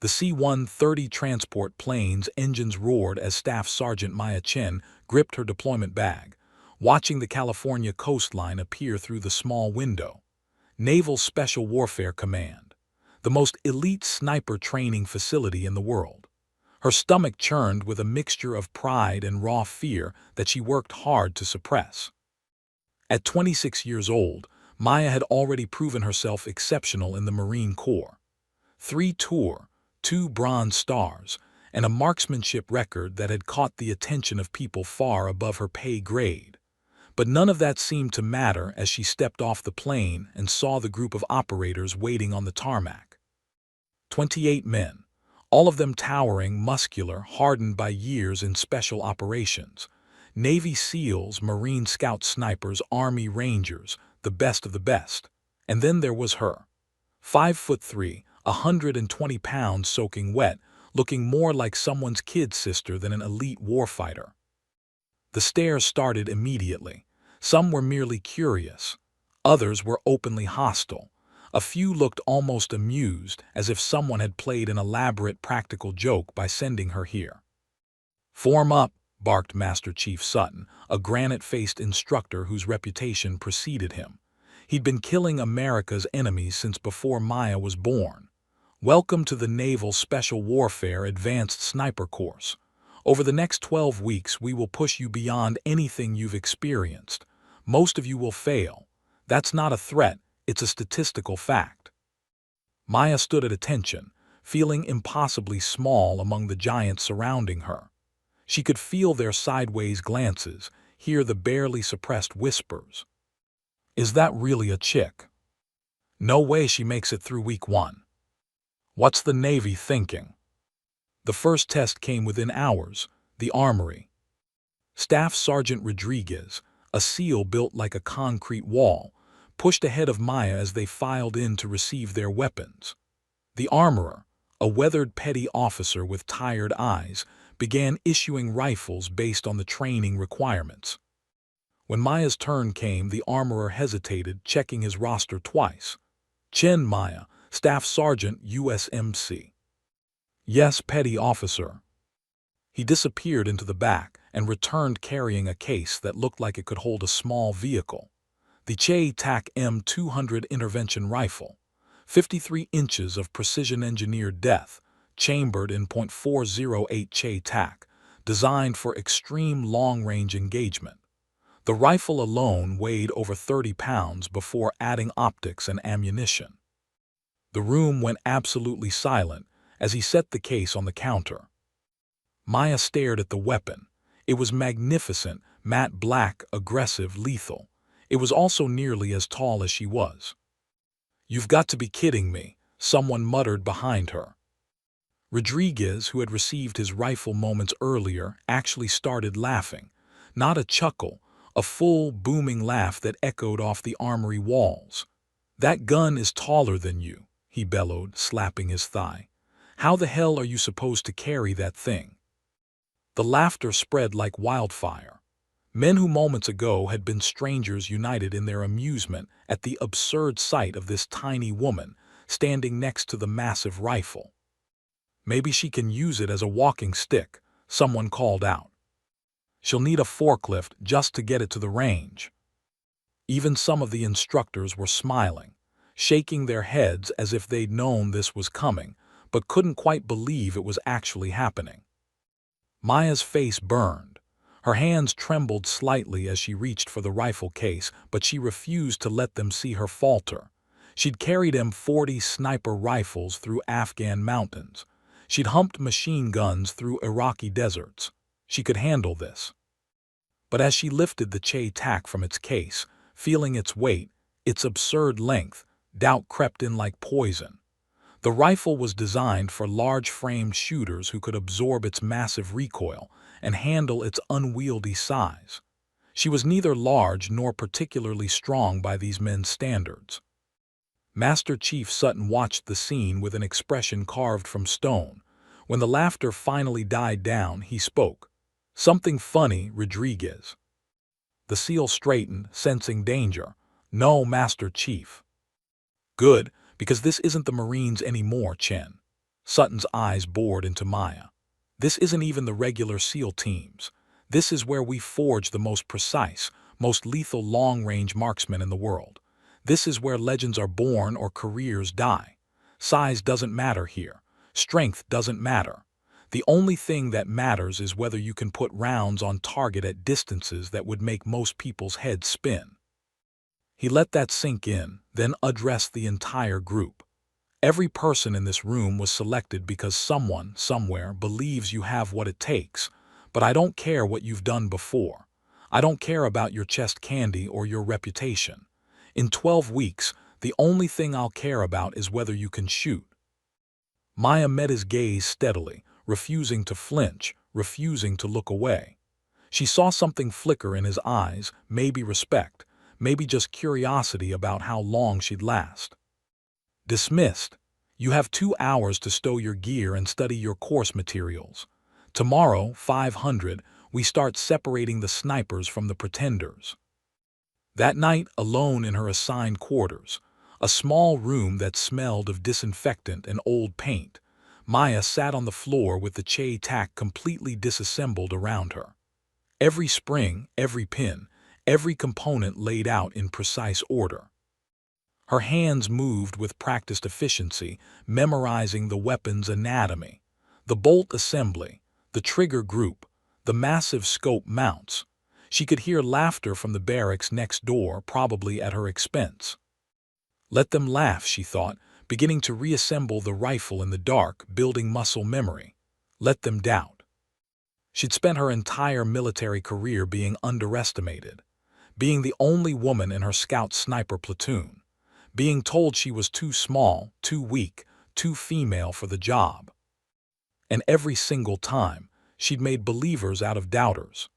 The C-130 transport plane's engines roared as Staff Sergeant Maya Chen gripped her deployment bag, watching the California coastline appear through the small window. Naval Special Warfare Command, the most elite sniper training facility in the world. Her stomach churned with a mixture of pride and raw fear that she worked hard to suppress. At 26 years old, Maya had already proven herself exceptional in the Marine Corps. 3 tour, 2 Bronze Stars, and a marksmanship record that had caught the attention of people far above her pay grade. But none of that seemed to matter as she stepped off the plane and saw the group of operators waiting on the tarmac. 28 men, all of them towering, muscular, hardened by years in special operations. Navy SEALs, Marine Scout snipers, Army Rangers, the best of the best. And then there was her. 5'3", 120 pounds soaking wet, looking more like someone's kid sister than an elite warfighter. The stares started immediately. Some were merely curious. Others were openly hostile. A few looked almost amused, as if someone had played an elaborate practical joke by sending her here. "Form up," barked Master Chief Sutton, a granite-faced instructor whose reputation preceded him. He'd been killing America's enemies since before Maya was born. "Welcome to the Naval Special Warfare Advanced Sniper Course. Over the next 12 weeks, we will push you beyond anything you've experienced. Most of you will fail. That's not a threat, it's a statistical fact." Maya stood at attention, feeling impossibly small among the giants surrounding her. She could feel their sideways glances, hear the barely suppressed whispers. "Is that really a chick? No way she makes it through week 1. What's the Navy thinking?" The first test came within hours, the armory. Staff Sergeant Rodriguez, a SEAL built like a concrete wall, pushed ahead of Maya as they filed in to receive their weapons. The armorer, a weathered petty officer with tired eyes, began issuing rifles based on the training requirements. When Maya's turn came, the armorer hesitated, checking his roster twice. "Chen Maya, Staff Sergeant USMC. "Yes, petty officer." He disappeared into the back and returned carrying a case that looked like it could hold a small vehicle. The Che-Tak M200 intervention rifle, 53 inches of precision-engineered depth, chambered in .408 Che-Tak, designed for extreme long-range engagement. The rifle alone weighed over 30 pounds before adding optics and ammunition. The room went absolutely silent as he set the case on the counter. Maya stared at the weapon. It was magnificent, matte black, aggressive, lethal. It was also nearly as tall as she was. "You've got to be kidding me," someone muttered behind her. Rodriguez, who had received his rifle moments earlier, actually started laughing. Not a chuckle, a full, booming laugh that echoed off the armory walls. "That gun is taller than you," he bellowed, slapping his thigh. "How the hell are you supposed to carry that thing?" The laughter spread like wildfire. Men who moments ago had been strangers united in their amusement at the absurd sight of this tiny woman standing next to the massive rifle. "Maybe she can use it as a walking stick," someone called out. "She'll need a forklift just to get it to the range." Even some of the instructors were smiling, shaking their heads as if they'd known this was coming, but couldn't quite believe it was actually happening. Maya's face burned. Her hands trembled slightly as she reached for the rifle case, but she refused to let them see her falter. She'd carried M40 sniper rifles through Afghan mountains. She'd humped machine guns through Iraqi deserts. She could handle this. But as she lifted the Che-Tak from its case, feeling its weight, its absurd length, doubt crept in like poison. The rifle was designed for large-framed shooters who could absorb its massive recoil and handle its unwieldy size. She was neither large nor particularly strong by these men's standards. Master Chief Sutton watched the scene with an expression carved from stone. When the laughter finally died down, he spoke. "Something funny, Rodriguez?" The SEAL straightened, sensing danger. "No, Master Chief." "Good, because this isn't the Marines anymore, Chen." Sutton's eyes bored into Maya. This isn't even the regular SEAL teams. This is where we forge the most precise, most lethal long-range marksmen in the world. This is where legends are born or careers die. Size doesn't matter here. Strength doesn't matter. The only thing that matters is whether you can put rounds on target at distances that would make most people's heads spin. He let that sink in, then addressed the entire group. Every person in this room was selected because someone, somewhere, believes you have what it takes. But I don't care what you've done before. I don't care about your chest candy or your reputation. In 12 weeks, the only thing I'll care about is whether you can shoot. Maya met his gaze steadily, refusing to flinch, refusing to look away. She saw something flicker in his eyes, maybe respect, maybe just curiosity about how long she'd last. Dismissed. You have 2 hours to stow your gear and study your course materials. Tomorrow, 500, we start separating the snipers from the pretenders. That night, alone in her assigned quarters, a small room that smelled of disinfectant and old paint, Maya sat on the floor with the tac completely disassembled around her. Every spring, every pin, every component laid out in precise order. Her hands moved with practiced efficiency, memorizing the weapon's anatomy, the bolt assembly, the trigger group, the massive scope mounts. She could hear laughter from the barracks next door, probably at her expense. Let them laugh, she thought, beginning to reassemble the rifle in the dark, building muscle memory. Let them doubt. She'd spent her entire military career being underestimated, being the only woman in her scout sniper platoon, being told she was too small, too weak, too female for the job. And every single time, she'd made believers out of doubters.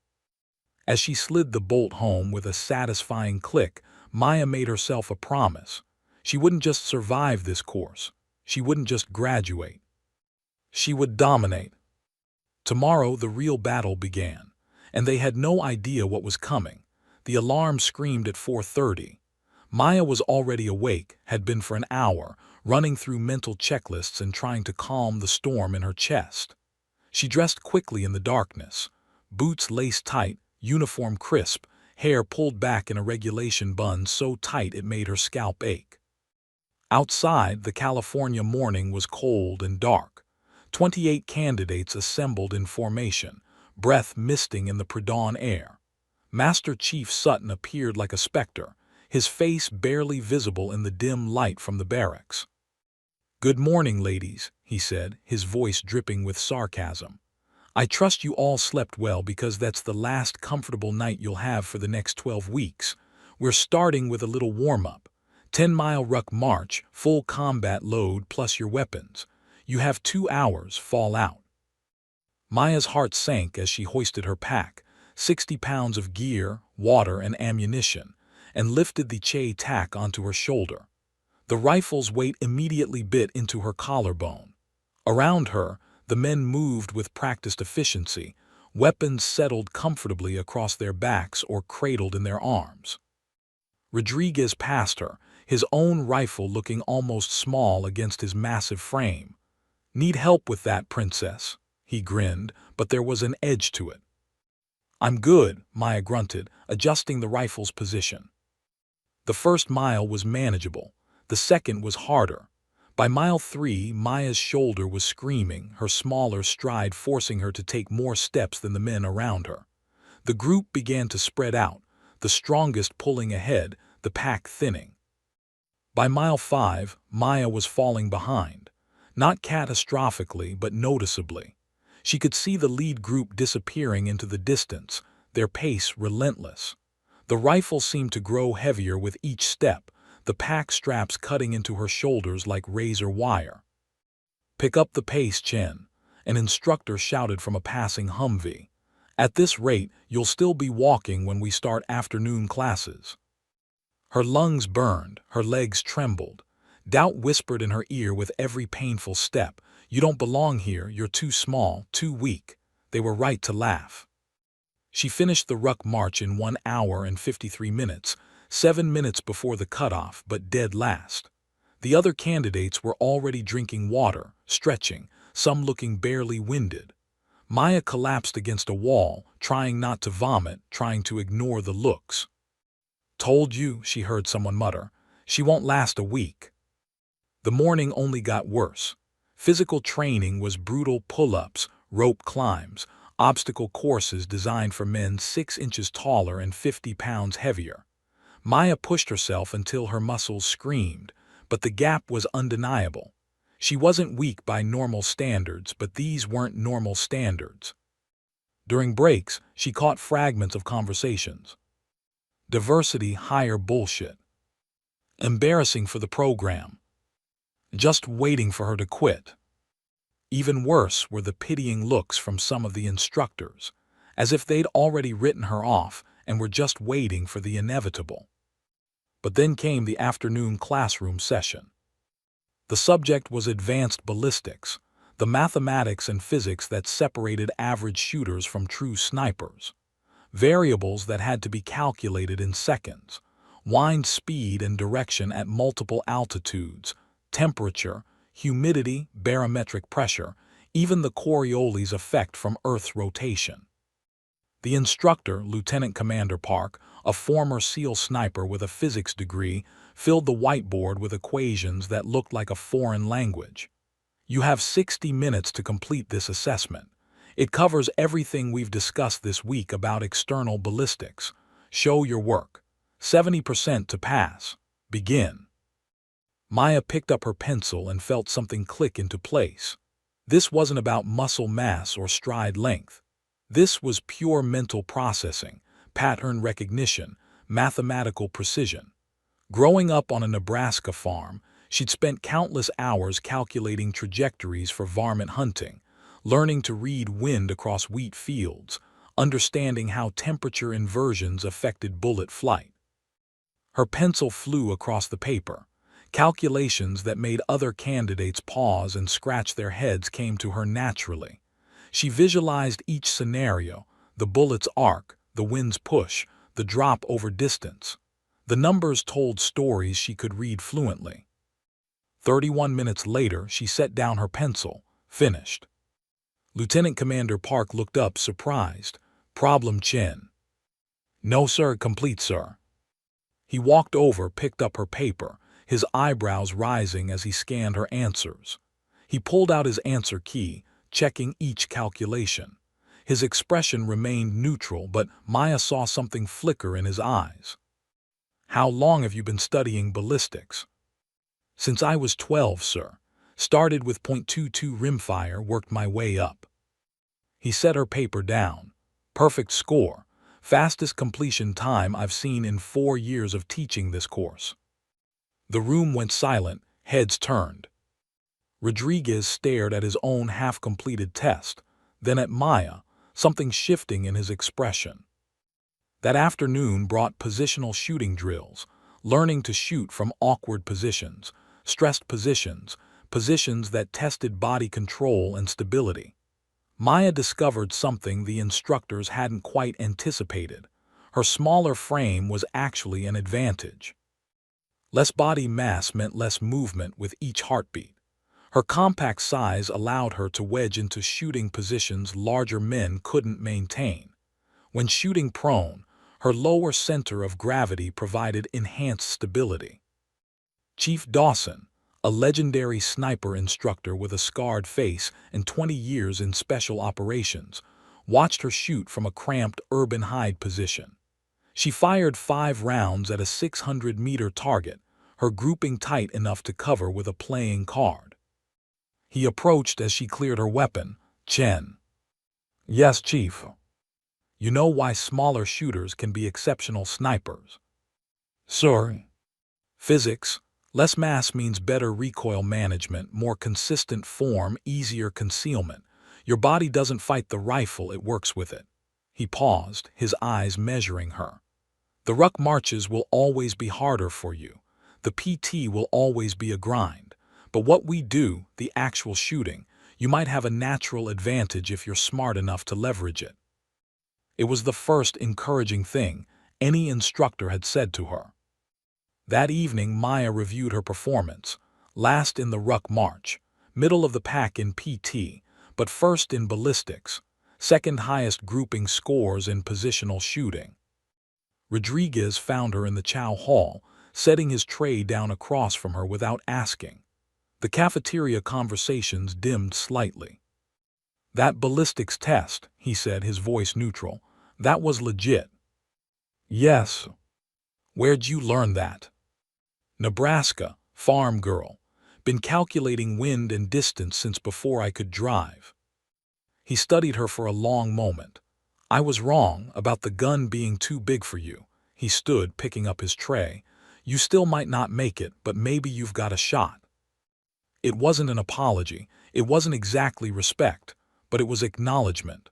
As she slid the bolt home with a satisfying click, Maya made herself a promise. She wouldn't just survive this course. She wouldn't just graduate. She would dominate. Tomorrow, the real battle began, and they had no idea what was coming. The alarm screamed at 4:30. Maya was already awake, had been for an hour, running through mental checklists and trying to calm the storm in her chest. She dressed quickly in the darkness, boots laced tight, uniform crisp, hair pulled back in a regulation bun so tight it made her scalp ache. Outside, the California morning was cold and dark. 28 candidates assembled in formation, breath misting in the pre-dawn air. Master Chief Sutton appeared like a specter, his face barely visible in the dim light from the barracks. "Good morning, ladies," he said, his voice dripping with sarcasm. "I trust you all slept well because that's the last comfortable night you'll have for the next 12 weeks. We're starting with a little warm-up. 10-mile ruck march, full combat load plus your weapons. You have 2 hours, fall out." Maya's heart sank as she hoisted her pack, 60 pounds of gear, water, and ammunition, and lifted the tac onto her shoulder. The rifle's weight immediately bit into her collarbone. Around her, the men moved with practiced efficiency, weapons settled comfortably across their backs or cradled in their arms. Rodriguez passed her, his own rifle looking almost small against his massive frame. "Need help with that, princess?" He grinned, but there was an edge to it. "I'm good," Maya grunted, adjusting the rifle's position. The first mile was manageable. The second was harder. By mile 3, Maya's shoulder was screaming, her smaller stride forcing her to take more steps than the men around her. The group began to spread out, the strongest pulling ahead, the pack thinning. By mile 5, Maya was falling behind. Not catastrophically, but noticeably. She could see the lead group disappearing into the distance, their pace relentless. The rifle seemed to grow heavier with each step, the pack straps cutting into her shoulders like razor wire. "Pick up the pace, Chen," an instructor shouted from a passing Humvee. "At this rate, you'll still be walking when we start afternoon classes." Her lungs burned, her legs trembled. Doubt whispered in her ear with every painful step, "You don't belong here, you're too small, too weak." They were right to laugh. She finished the ruck march in 1 hour and 53 minutes, 7 minutes before the cutoff, but dead last. The other candidates were already drinking water, stretching, some looking barely winded. Maya collapsed against a wall, trying not to vomit, trying to ignore the looks. "Told you," she heard someone mutter. "She won't last a week." The morning only got worse. Physical training was brutal pull-ups, rope climbs, obstacle courses designed for men 6 inches taller and 50 pounds heavier. Maya pushed herself until her muscles screamed, but the gap was undeniable. She wasn't weak by normal standards, but these weren't normal standards. During breaks, she caught fragments of conversations. Diversity hire bullshit. Embarrassing for the program. Just waiting for her to quit. Even worse were the pitying looks from some of the instructors, as if they'd already written her off and were just waiting for the inevitable. But then came the afternoon classroom session. The subject was advanced ballistics, the mathematics and physics that separated average shooters from true snipers. Variables that had to be calculated in seconds, wind speed and direction at multiple altitudes, temperature, humidity, barometric pressure, even the Coriolis effect from Earth's rotation. The instructor, Lieutenant Commander Park, a former SEAL sniper with a physics degree, filled the whiteboard with equations that looked like a foreign language. "You have 60 minutes to complete this assessment. It covers everything we've discussed this week about external ballistics. Show your work. 70% to pass. Begin." Maya picked up her pencil and felt something click into place. This wasn't about muscle mass or stride length. This was pure mental processing, pattern recognition, mathematical precision. Growing up on a Nebraska farm, she'd spent countless hours calculating trajectories for varmint hunting, learning to read wind across wheat fields, understanding how temperature inversions affected bullet flight. Her pencil flew across the paper. Calculations that made other candidates pause and scratch their heads came to her naturally. She visualized each scenario, the bullet's arc, the wind's push, the drop over distance. The numbers told stories she could read fluently. 31 minutes later, she set down her pencil, finished. Lieutenant Commander Park looked up, surprised. "Problem, Chin?" "No, sir, complete, sir." He walked over, picked up her paper, his eyebrows rising as he scanned her answers. He pulled out his answer key, checking each calculation. His expression remained neutral, but Maya saw something flicker in his eyes. "How long have you been studying ballistics?" "Since I was 12, sir. Started with .22 rimfire, worked my way up." He set her paper down. "Perfect score. Fastest completion time I've seen in 4 years of teaching this course." The room went silent, heads turned. Rodriguez stared at his own half-completed test, then at Maya, something shifting in his expression. That afternoon brought positional shooting drills, learning to shoot from awkward positions, stressed positions, positions that tested body control and stability. Maya discovered something the instructors hadn't quite anticipated. Her smaller frame was actually an advantage. Less body mass meant less movement with each heartbeat. Her compact size allowed her to wedge into shooting positions larger men couldn't maintain. When shooting prone, her lower center of gravity provided enhanced stability. Chief Dawson, a legendary sniper instructor with a scarred face and 20 years in special operations, watched her shoot from a cramped urban hide position. She fired 5 rounds at a 600-meter target, her grouping tight enough to cover with a playing card. He approached as she cleared her weapon. "Chen." "Yes, Chief." "You know why smaller shooters can be exceptional snipers?" "Sir." "Physics. Less mass means better recoil management, more consistent form, easier concealment. Your body doesn't fight the rifle, it works with it." He paused, his eyes measuring her. "The ruck marches will always be harder for you. The PT will always be a grind. But what we do, the actual shooting, you might have a natural advantage if you're smart enough to leverage it." It was the first encouraging thing any instructor had said to her. That evening, Maya reviewed her performance. last in the ruck march, middle of the pack in PT, but first in ballistics, second highest grouping scores in positional shooting. Rodriguez found her in the chow hall, setting his tray down across from her without asking. The cafeteria conversations dimmed slightly. "That ballistics test," he said, his voice neutral, "that was legit." "Yes." "Where'd you learn that?" "Nebraska, farm girl. Been calculating wind and distance since before I could drive." He studied her for a long moment. "I was wrong about the gun being too big for you." He stood, picking up his tray. "You still might not make it, but maybe you've got a shot." It wasn't an apology, it wasn't exactly respect, but it was acknowledgement.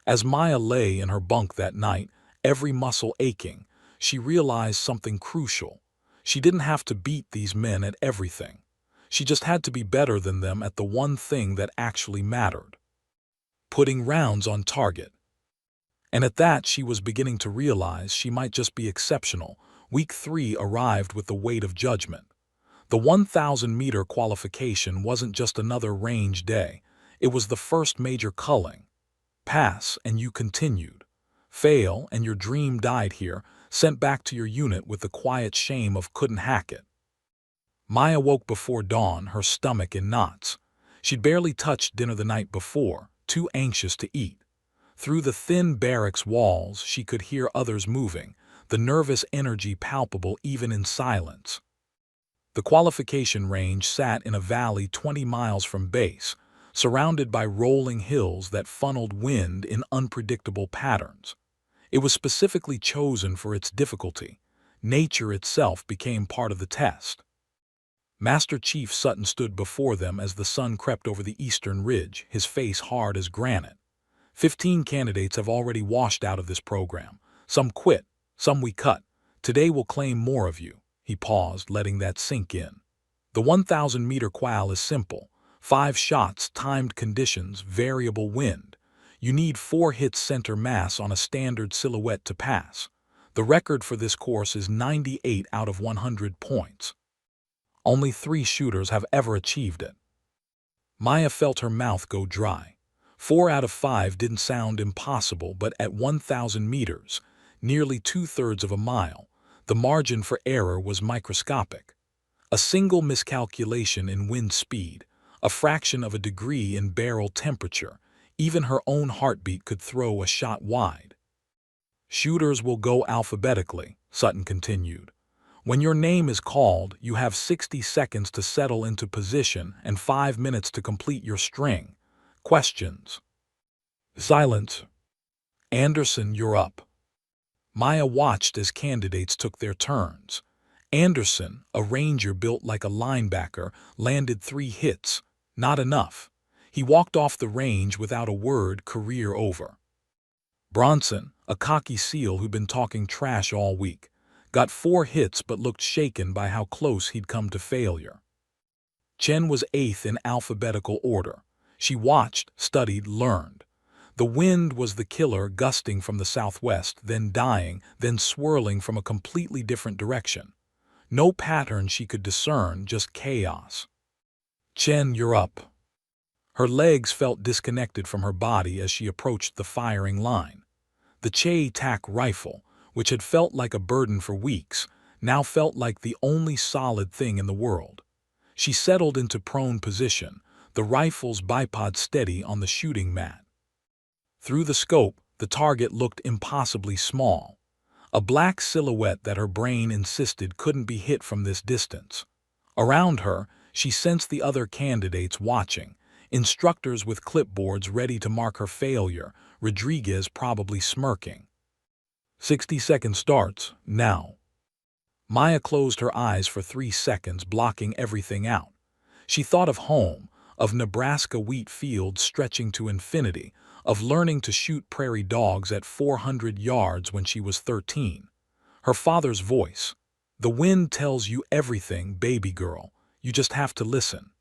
As Maya lay in her bunk that night, every muscle aching, she realized something crucial. She didn't have to beat these men at everything. She just had to be better than them at the one thing that actually mattered: putting rounds on target. And at that, she was beginning to realize she might just be exceptional. Week 3 arrived with the weight of judgment. The 1,000-meter qualification wasn't just another range day. It was the first major culling. Pass, and you continued. Fail, and your dream died here, sent back to your unit with the quiet shame of couldn't hack it. Maya woke before dawn, her stomach in knots. She'd barely touched dinner the night before, too anxious to eat. Through the thin barracks walls, she could hear others moving, the nervous energy palpable even in silence. The qualification range sat in a valley 20 miles from base, surrounded by rolling hills that funneled wind in unpredictable patterns. It was specifically chosen for its difficulty. Nature itself became part of the test. Master Chief Sutton stood before them as the sun crept over the eastern ridge, his face hard as granite. 15 candidates have already washed out of this program. Some quit, some we cut. Today we'll claim more of you." He paused, letting that sink in. "The 1,000-meter qual is simple. 5 shots, timed conditions, variable wind. You need 4 hits center mass on a standard silhouette to pass. The record for this course is 98 out of 100 points. Only 3 shooters have ever achieved it." Maya felt her mouth go dry. 4 out of 5 didn't sound impossible, but at 1,000 meters, nearly 2/3 of a mile, the margin for error was microscopic. A single miscalculation in wind speed, a fraction of a degree in barrel temperature, even her own heartbeat could throw a shot wide. "Shooters will go alphabetically," Sutton continued. "When your name is called, you have 60 seconds to settle into position and 5 minutes to complete your string. Questions?" Silence. "Anderson, you're up." Maya watched as candidates took their turns. Anderson, a ranger built like a linebacker, landed 3 hits. Not enough. He walked off the range without a word, career over. Bronson, a cocky SEAL who'd been talking trash all week, got 4 hits but looked shaken by how close he'd come to failure. Chen was 8th in alphabetical order. She watched, studied, learned. The wind was the killer, gusting from the southwest, then dying, then swirling from a completely different direction. No pattern she could discern, just chaos. "Chen, you're up." Her legs felt disconnected from her body as she approached the firing line. The Che-Tak rifle, which had felt like a burden for weeks, now felt like the only solid thing in the world. She settled into prone position, the rifle's bipod steady on the shooting mat. Through the scope, the target looked impossibly small. A black silhouette that her brain insisted couldn't be hit from this distance. Around her, she sensed the other candidates watching, instructors with clipboards ready to mark her failure, Rodriguez probably smirking. 60 seconds starts, now. Maya closed her eyes for 3 seconds, blocking everything out. She thought of home, of Nebraska wheat fields stretching to infinity, of learning to shoot prairie dogs at 400 yards when she was 13. Her father's voice. "The wind tells you everything, baby girl. You just have to listen."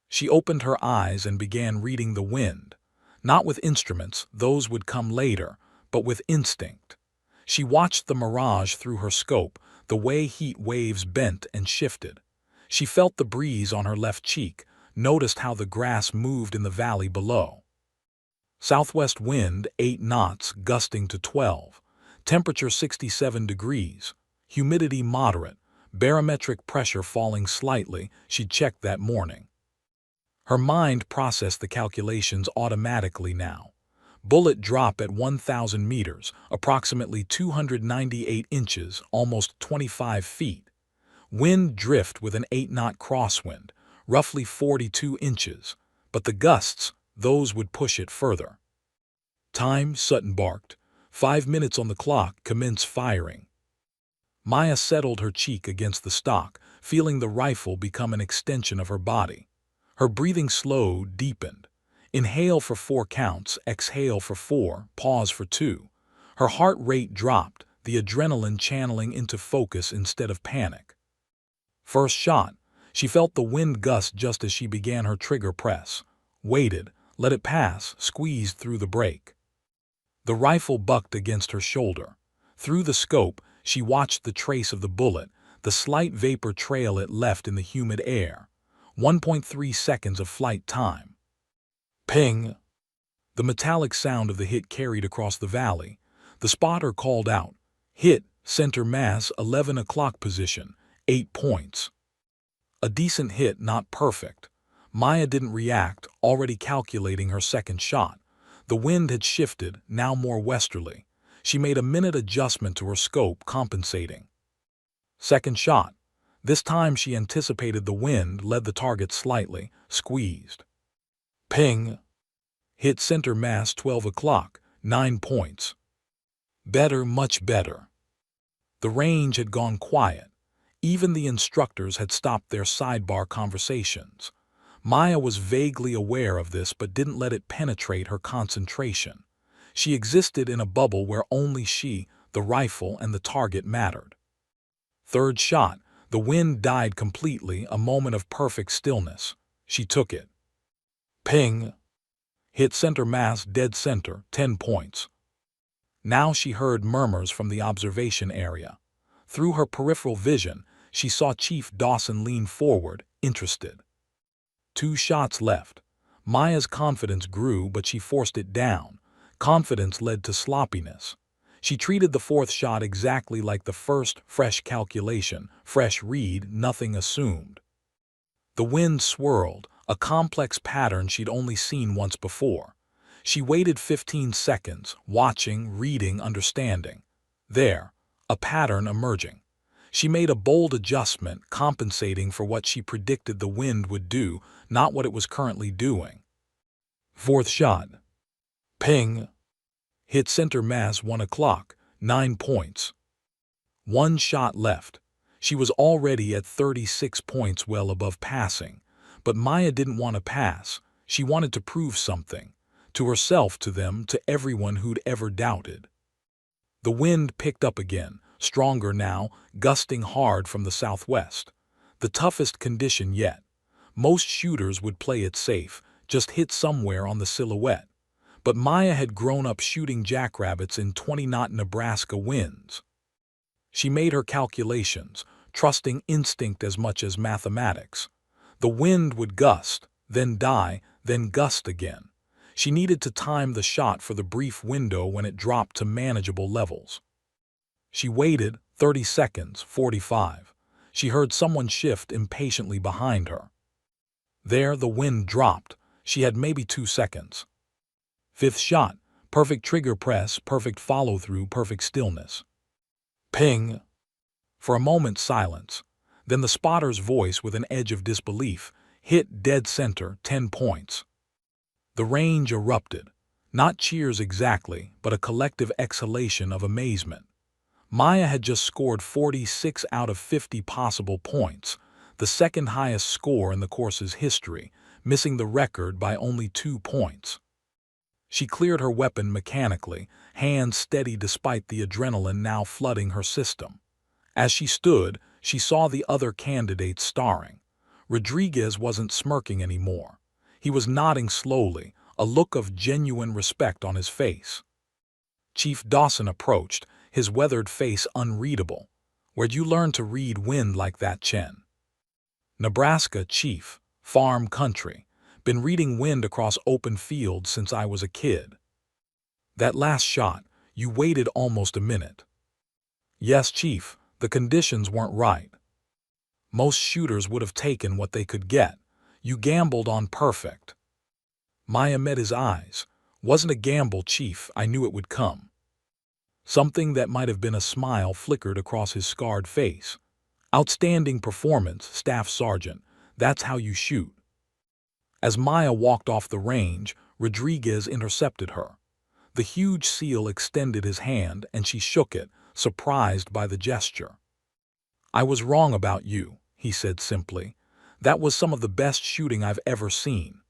She opened her eyes and began reading the wind. Not with instruments, those would come later, but with instinct. She watched the mirage through her scope, the way heat waves bent and shifted. She felt the breeze on her left cheek, noticed how the grass moved in the valley below. Southwest wind 8 knots, gusting to 12. Temperature 67 degrees. Humidity moderate. Barometric pressure falling slightly. She'd checked that morning. Her mind processed the calculations automatically now. Bullet drop at 1,000 meters, approximately 298 inches, almost 25 feet. Wind drift with an 8-knot crosswind, roughly 42 inches. But the gusts, those would push it further. Time, Sutton barked. 5 minutes on the clock, commence firing. Maya settled her cheek against the stock, feeling the rifle become an extension of her body. Her breathing slowed, deepened. Inhale for 4 counts, exhale for 4, pause for 2. Her heart rate dropped, the adrenaline channeling into focus instead of panic. First shot. She felt the wind gust just as she began her trigger press. Waited, let it pass, squeezed through the brake. The rifle bucked against her shoulder. Through the scope, she watched the trace of the bullet, the slight vapor trail it left in the humid air. 1.3 seconds of flight time. Ping! The metallic sound of the hit carried across the valley. The spotter called out, "Hit, center mass, 11 o'clock position, 8 points." A decent hit, not perfect. Maya didn't react, already calculating her second shot. The wind had shifted, now more westerly. She made a minute adjustment to her scope, compensating. Second shot. This time she anticipated the wind, led the target slightly, squeezed. Ping! Hit center mass, 12 o'clock, 9 points. Better, much better. The range had gone quiet. Even the instructors had stopped their sidebar conversations. Maya was vaguely aware of this but didn't let it penetrate her concentration. She existed in a bubble where only she, the rifle, and the target mattered. Third shot. The wind died completely, a moment of perfect stillness. She took it. Ping! Hit center mass, dead center, 10 points. Now she heard murmurs from the observation area. Through her peripheral vision, she saw Chief Dawson lean forward, interested. 2 shots left. Maya's confidence grew, but she forced it down. Confidence led to sloppiness. She treated the 4th shot exactly like the first, fresh calculation, fresh read, nothing assumed. The wind swirled, a complex pattern she'd only seen once before. She waited 15 seconds, watching, reading, understanding. There, a pattern emerging. She made a bold adjustment, compensating for what she predicted the wind would do, not what it was currently doing. 4th shot. Ping! Hit center mass, 1 o'clock, 9 points. 1 shot left. She was already at 36 points, well above passing. But Maya didn't want to pass. She wanted to prove something. To herself, to them, to everyone who'd ever doubted. The wind picked up again, stronger now, gusting hard from the southwest. The toughest condition yet. Most shooters would play it safe, just hit somewhere on the silhouette. But Maya had grown up shooting jackrabbits in 20-knot Nebraska winds. She made her calculations, trusting instinct as much as mathematics. The wind would gust, then die, then gust again. She needed to time the shot for the brief window when it dropped to manageable levels. She waited, 30 seconds, 45. She heard someone shift impatiently behind her. There, the wind dropped. She had maybe 2 seconds. 5th shot. Perfect trigger press, perfect follow-through, perfect stillness. Ping! For a moment, silence. Then the spotter's voice with an edge of disbelief. Hit dead center, 10 points. The range erupted. Not cheers exactly, but a collective exhalation of amazement. Maya had just scored 46 out of 50 possible points, the second highest score in the course's history, missing the record by only 2 points. She cleared her weapon mechanically, hands steady despite the adrenaline now flooding her system. As she stood, she saw the other candidates starring. Rodriguez wasn't smirking anymore. He was nodding slowly, a look of genuine respect on his face. Chief Dawson approached, his weathered face unreadable. "Where'd you learn to read wind like that, Chen?" Nebraska, chief. Farm country. Been reading wind across open fields since I was a kid. That last shot, you waited almost a minute. Yes, chief, the conditions weren't right. Most shooters would have taken what they could get. You gambled on perfect. Maya met his eyes. Wasn't a gamble, chief, I knew it would come. Something that might have been a smile flickered across his scarred face. Outstanding performance, Staff Sergeant. That's how you shoot. As Maya walked off the range, Rodriguez intercepted her. The huge SEAL extended his hand and she shook it, surprised by the gesture. I was wrong about you, he said simply. That was some of the best shooting I've ever seen.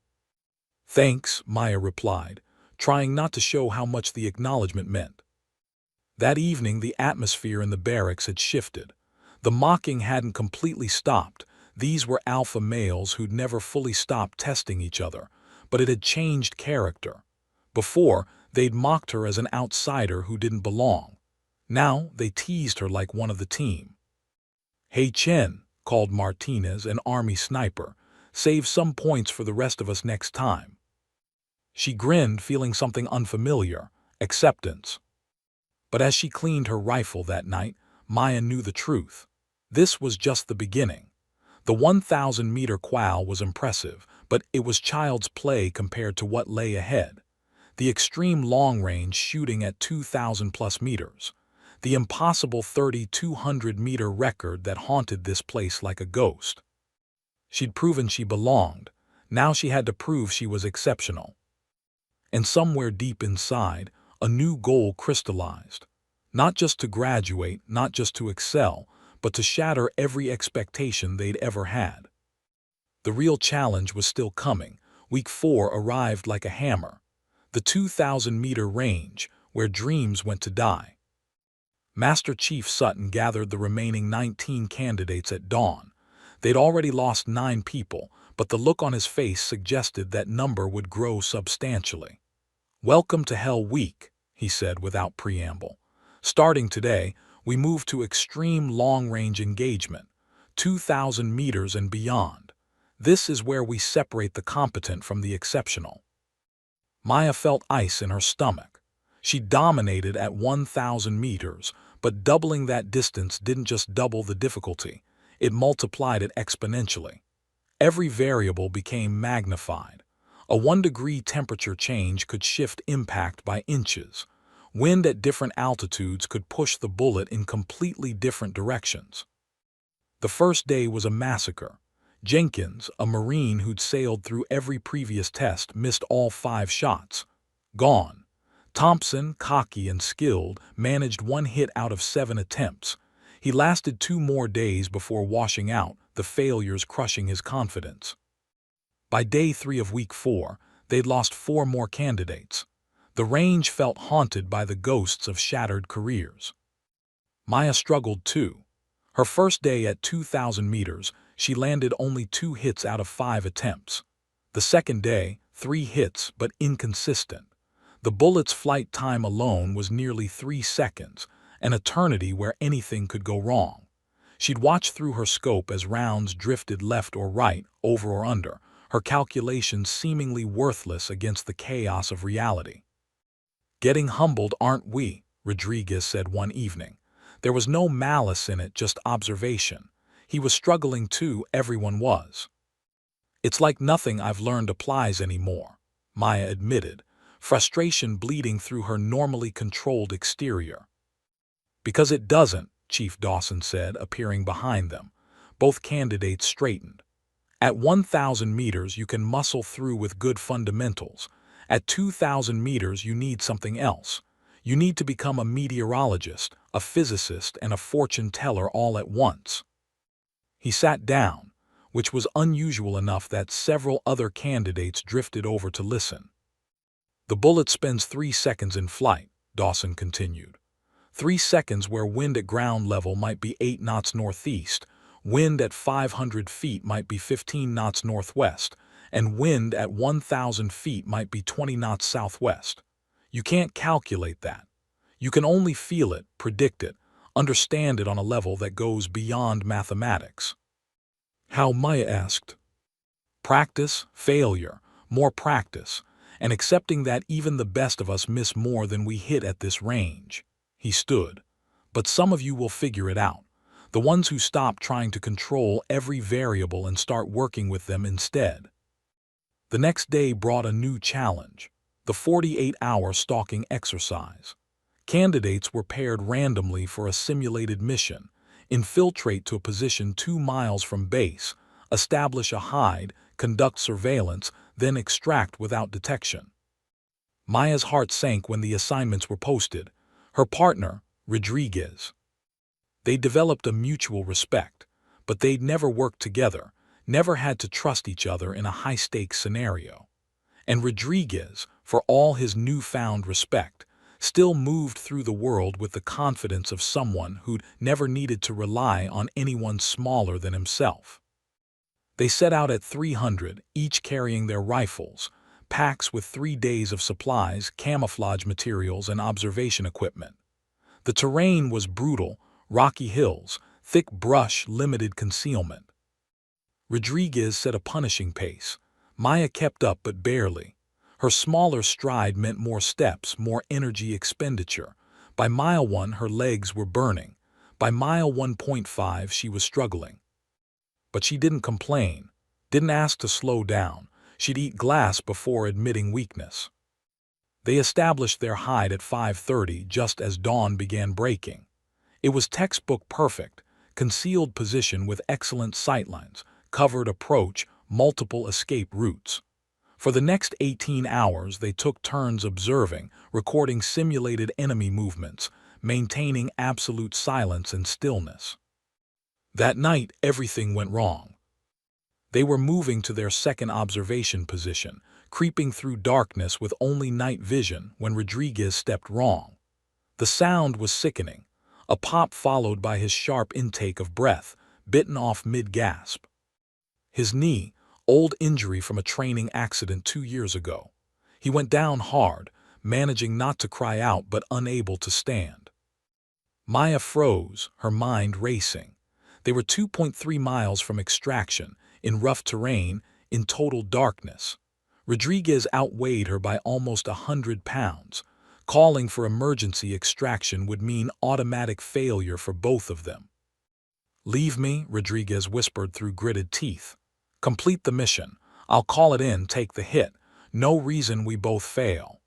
Thanks, Maya replied, trying not to show how much the acknowledgement meant. That evening, the atmosphere in the barracks had shifted. The mocking hadn't completely stopped. These were alpha males who'd never fully stopped testing each other, but it had changed character. Before, they'd mocked her as an outsider who didn't belong. Now, they teased her like one of the team. Hey Chen, called Martinez, an army sniper, save some points for the rest of us next time. She grinned, feeling something unfamiliar, acceptance. But as she cleaned her rifle that night, Maya knew the truth. This was just the beginning. The 1,000-meter qual was impressive, but it was child's play compared to what lay ahead. The extreme long-range shooting at 2,000-plus meters. The impossible 3,200-meter record that haunted this place like a ghost. She'd proven she belonged. Now she had to prove she was exceptional. And somewhere deep inside, a new goal crystallized. Not just to graduate, not just to excel, but to shatter every expectation they'd ever had. The real challenge was still coming. Week 4 arrived like a hammer. The 2,000-meter range, where dreams went to die. Master Chief Sutton gathered the remaining 19 candidates at dawn. They'd already lost 9 people, but the look on his face suggested that number would grow substantially. Welcome to Hell Week, he said without preamble. Starting today, we move to extreme long-range engagement, 2,000 meters and beyond. This is where we separate the competent from the exceptional. Maya felt ice in her stomach. She dominated at 1,000 meters, but doubling that distance didn't just double the difficulty, it multiplied it exponentially. Every variable became magnified. A 1-degree temperature change could shift impact by inches. Wind at different altitudes could push the bullet in completely different directions. The first day was a massacre. Jenkins, a Marine who'd sailed through every previous test, missed all 5 shots. Gone. Thompson, cocky and skilled, managed 1 hit out of 7 attempts. He lasted 2 more days before washing out, the failures crushing his confidence. By day 3 of week 4, they'd lost 4 more candidates. The range felt haunted by the ghosts of shattered careers. Maya struggled too. Her first day at 2,000 meters, she landed only 2 hits out of 5 attempts. The second day, 3 hits but inconsistent. The bullet's flight time alone was nearly 3 seconds, an eternity where anything could go wrong. She'd watch through her scope as rounds drifted left or right, over or under, her calculations seemingly worthless against the chaos of reality. Getting humbled, aren't we? Rodriguez said one evening. There was no malice in it, just observation. He was struggling too, everyone was. It's like nothing I've learned applies anymore, Maya admitted, frustration bleeding through her normally controlled exterior. Because it doesn't, Chief Dawson said, appearing behind them. Both candidates straightened. At 1,000 meters, you can muscle through with good fundamentals. At 2,000 meters, you need something else. You need to become a meteorologist, a physicist, and a fortune teller all at once. He sat down, which was unusual enough that several other candidates drifted over to listen. The bullet spends 3 seconds in flight, Dawson continued. 3 seconds where wind at ground level might be 8 knots northeast, wind at 500 feet might be 15 knots northwest, and wind at 1,000 feet might be 20 knots southwest. You can't calculate that. You can only feel it, predict it, understand it on a level that goes beyond mathematics. How, Maya asked. Practice, failure, more practice, and accepting that even the best of us miss more than we hit at this range. He stood. But some of you will figure it out. The ones who stop trying to control every variable and start working with them instead. The next day brought a new challenge, the 48-hour stalking exercise. Candidates were paired randomly for a simulated mission, infiltrate to a position 2 miles from base, establish a hide, conduct surveillance, then extract without detection. Maya's heart sank when the assignments were posted. Her partner, Rodriguez. They developed a mutual respect, but they'd never worked together, never had to trust each other in a high-stakes scenario. And Rodriguez, for all his newfound respect, still moved through the world with the confidence of someone who'd never needed to rely on anyone smaller than himself. They set out at 300, each carrying their rifles, packs with 3 days of supplies, camouflage materials, and observation equipment. The terrain was brutal, rocky hills, thick brush, limited concealment. Rodriguez set a punishing pace. Maya kept up but barely. Her smaller stride meant more steps, more energy expenditure. By mile 1, her legs were burning. By mile 1.5, she was struggling. But she didn't complain, didn't ask to slow down. She'd eat glass before admitting weakness. They established their hide at 5:30 just as dawn began breaking. It was textbook perfect, concealed position with excellent sightlines, covered approach, multiple escape routes. For the next 18 hours, they took turns observing, recording simulated enemy movements, maintaining absolute silence and stillness. That night, everything went wrong. They were moving to their second observation position, creeping through darkness with only night vision when Rodriguez stepped wrong. The sound was sickening, a pop followed by his sharp intake of breath, bitten off mid-gasp. His knee, old injury from a training accident 2 years ago. He went down hard, managing not to cry out but unable to stand. Maya froze, her mind racing. They were 2.3 miles from extraction, in rough terrain, in total darkness. Rodriguez outweighed her by almost 100 pounds. Calling for emergency extraction would mean automatic failure for both of them. "Leave me," Rodriguez whispered through gritted teeth. "Complete the mission. I'll call it in, take the hit. No reason we both fail."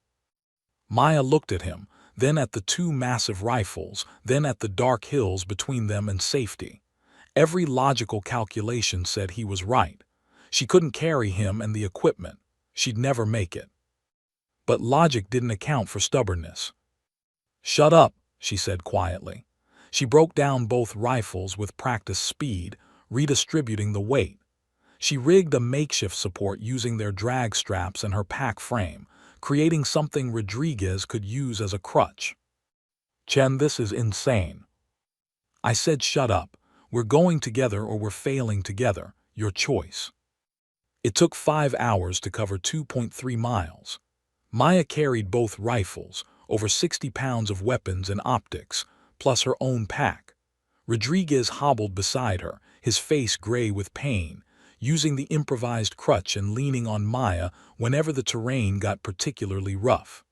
Maya looked at him, then at the 2 massive rifles, then at the dark hills between them and safety. Every logical calculation said he was right. She couldn't carry him and the equipment. She'd never make it. But logic didn't account for stubbornness. "Shut up," she said quietly. She broke down both rifles with practiced speed, redistributing the weight. She rigged a makeshift support using their drag straps and her pack frame, creating something Rodriguez could use as a crutch. "Chen, this is insane." "I said shut up. We're going together or we're failing together. Your choice." It took 5 hours to cover 2.3 miles. Maya carried both rifles, over 60 pounds of weapons and optics, plus her own pack. Rodriguez hobbled beside her, his face gray with pain, using the improvised crutch and leaning on Maya whenever the terrain got particularly rough.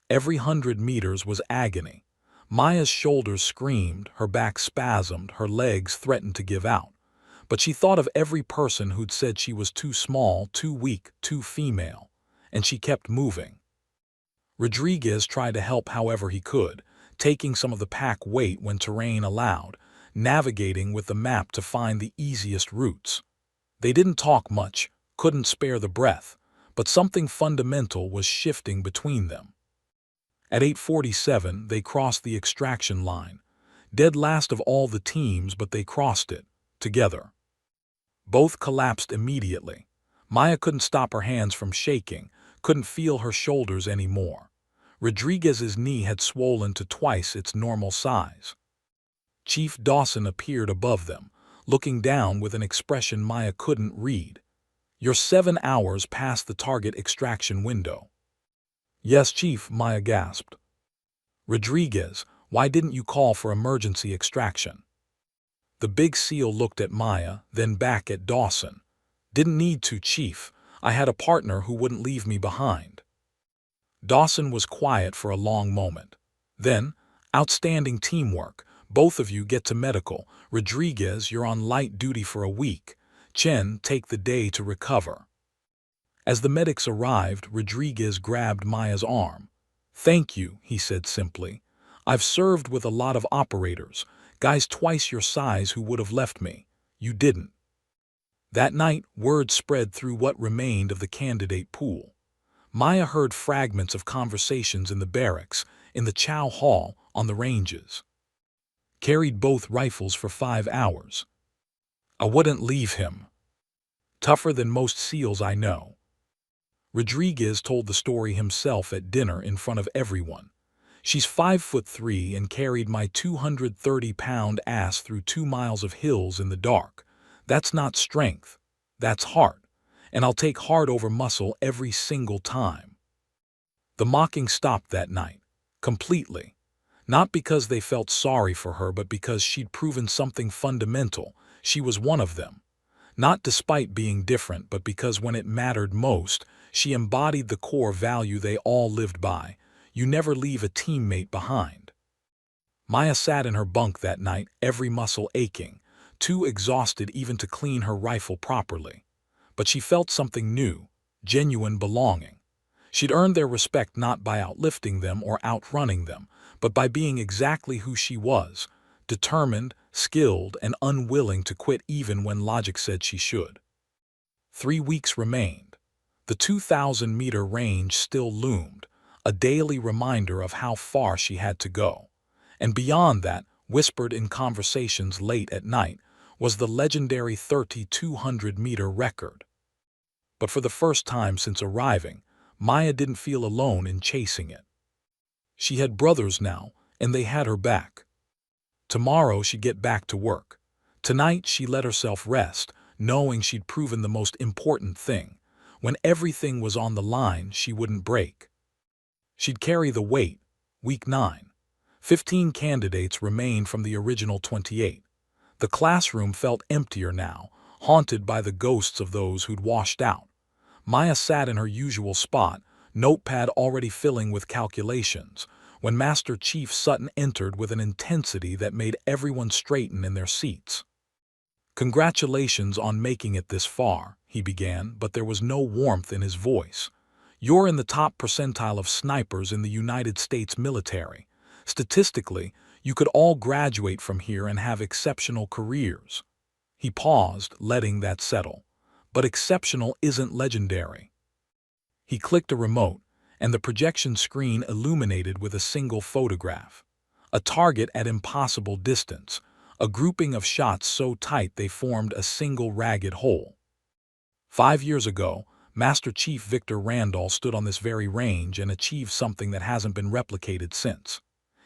Every 100 meters was agony. Maya's shoulders screamed, her back spasmed, her legs threatened to give out. But she thought of every person who'd said she was too small, too weak, too female, and she kept moving. Rodriguez tried to help however he could, taking some of the pack weight when terrain allowed, navigating with the map to find the easiest routes. They didn't talk much, couldn't spare the breath, but something fundamental was shifting between them. At 8:47, they crossed the extraction line. Dead last of all the teams, but they crossed it, together. Both collapsed immediately. Maya couldn't stop her hands from shaking, couldn't feel her shoulders anymore. Rodriguez's knee had swollen to twice its normal size. Chief Dawson appeared above them, looking down with an expression Maya couldn't read. "You're 7 hours past the target extraction window." "Yes, Chief," Maya gasped. "Rodriguez, why didn't you call for emergency extraction?" The big SEAL looked at Maya, then back at Dawson. Didn't need to, Chief. I had a partner who wouldn't leave me behind. Dawson was quiet for a long moment. Then, outstanding teamwork. Both of you get to medical. Rodriguez, you're on light duty for a week. Chen, take the day to recover. As the medics arrived, Rodriguez grabbed Maya's arm. Thank you, he said simply. I've served with a lot of operators, guys twice your size who would have left me. You didn't. That night, word spread through what remained of the candidate pool. Maya heard fragments of conversations in the barracks, in the chow hall, on the ranges. Carried both rifles for 5 hours. I wouldn't leave him. Tougher than most SEALs I know. Rodriguez told the story himself at dinner in front of everyone. She's 5'3" and carried my 230-pound ass through 2 miles of hills in the dark. That's not strength. That's heart. And I'll take heart over muscle every single time. The mocking stopped that night. Completely. Not because they felt sorry for her, but because she'd proven something fundamental. She was one of them. Not despite being different, but because when it mattered most, she embodied the core value they all lived by. You never leave a teammate behind. Maya sat in her bunk that night, every muscle aching, too exhausted even to clean her rifle properly. But she felt something new, genuine belonging. She'd earned their respect not by outlifting them or outrunning them, but by being exactly who she was, determined, skilled, and unwilling to quit even when logic said she should. 3 weeks remained. The 2,000-meter range still loomed, a daily reminder of how far she had to go. And beyond that, whispered in conversations late at night, was the legendary 3,200-meter record. But for the first time since arriving, Maya didn't feel alone in chasing it. She had brothers now, and they had her back. Tomorrow she'd get back to work. Tonight she let herself rest, knowing she'd proven the most important thing. When everything was on the line, she wouldn't break. She'd carry the weight. Week 9. 15 candidates remained from the original 28. The classroom felt emptier now, haunted by the ghosts of those who'd washed out. Maya sat in her usual spot, notepad already filling with calculations, when Master Chief Sutton entered with an intensity that made everyone straighten in their seats. Congratulations on making it this far, he began, but there was no warmth in his voice. You're in the top percentile of snipers in the United States military. Statistically, you could all graduate from here and have exceptional careers. He paused, letting that settle. But exceptional isn't legendary. He clicked a remote, and the projection screen illuminated with a single photograph. A target at impossible distance, a grouping of shots so tight they formed a single ragged hole. 5 years ago, Master Chief Victor Randall stood on this very range and achieved something that hasn't been replicated since.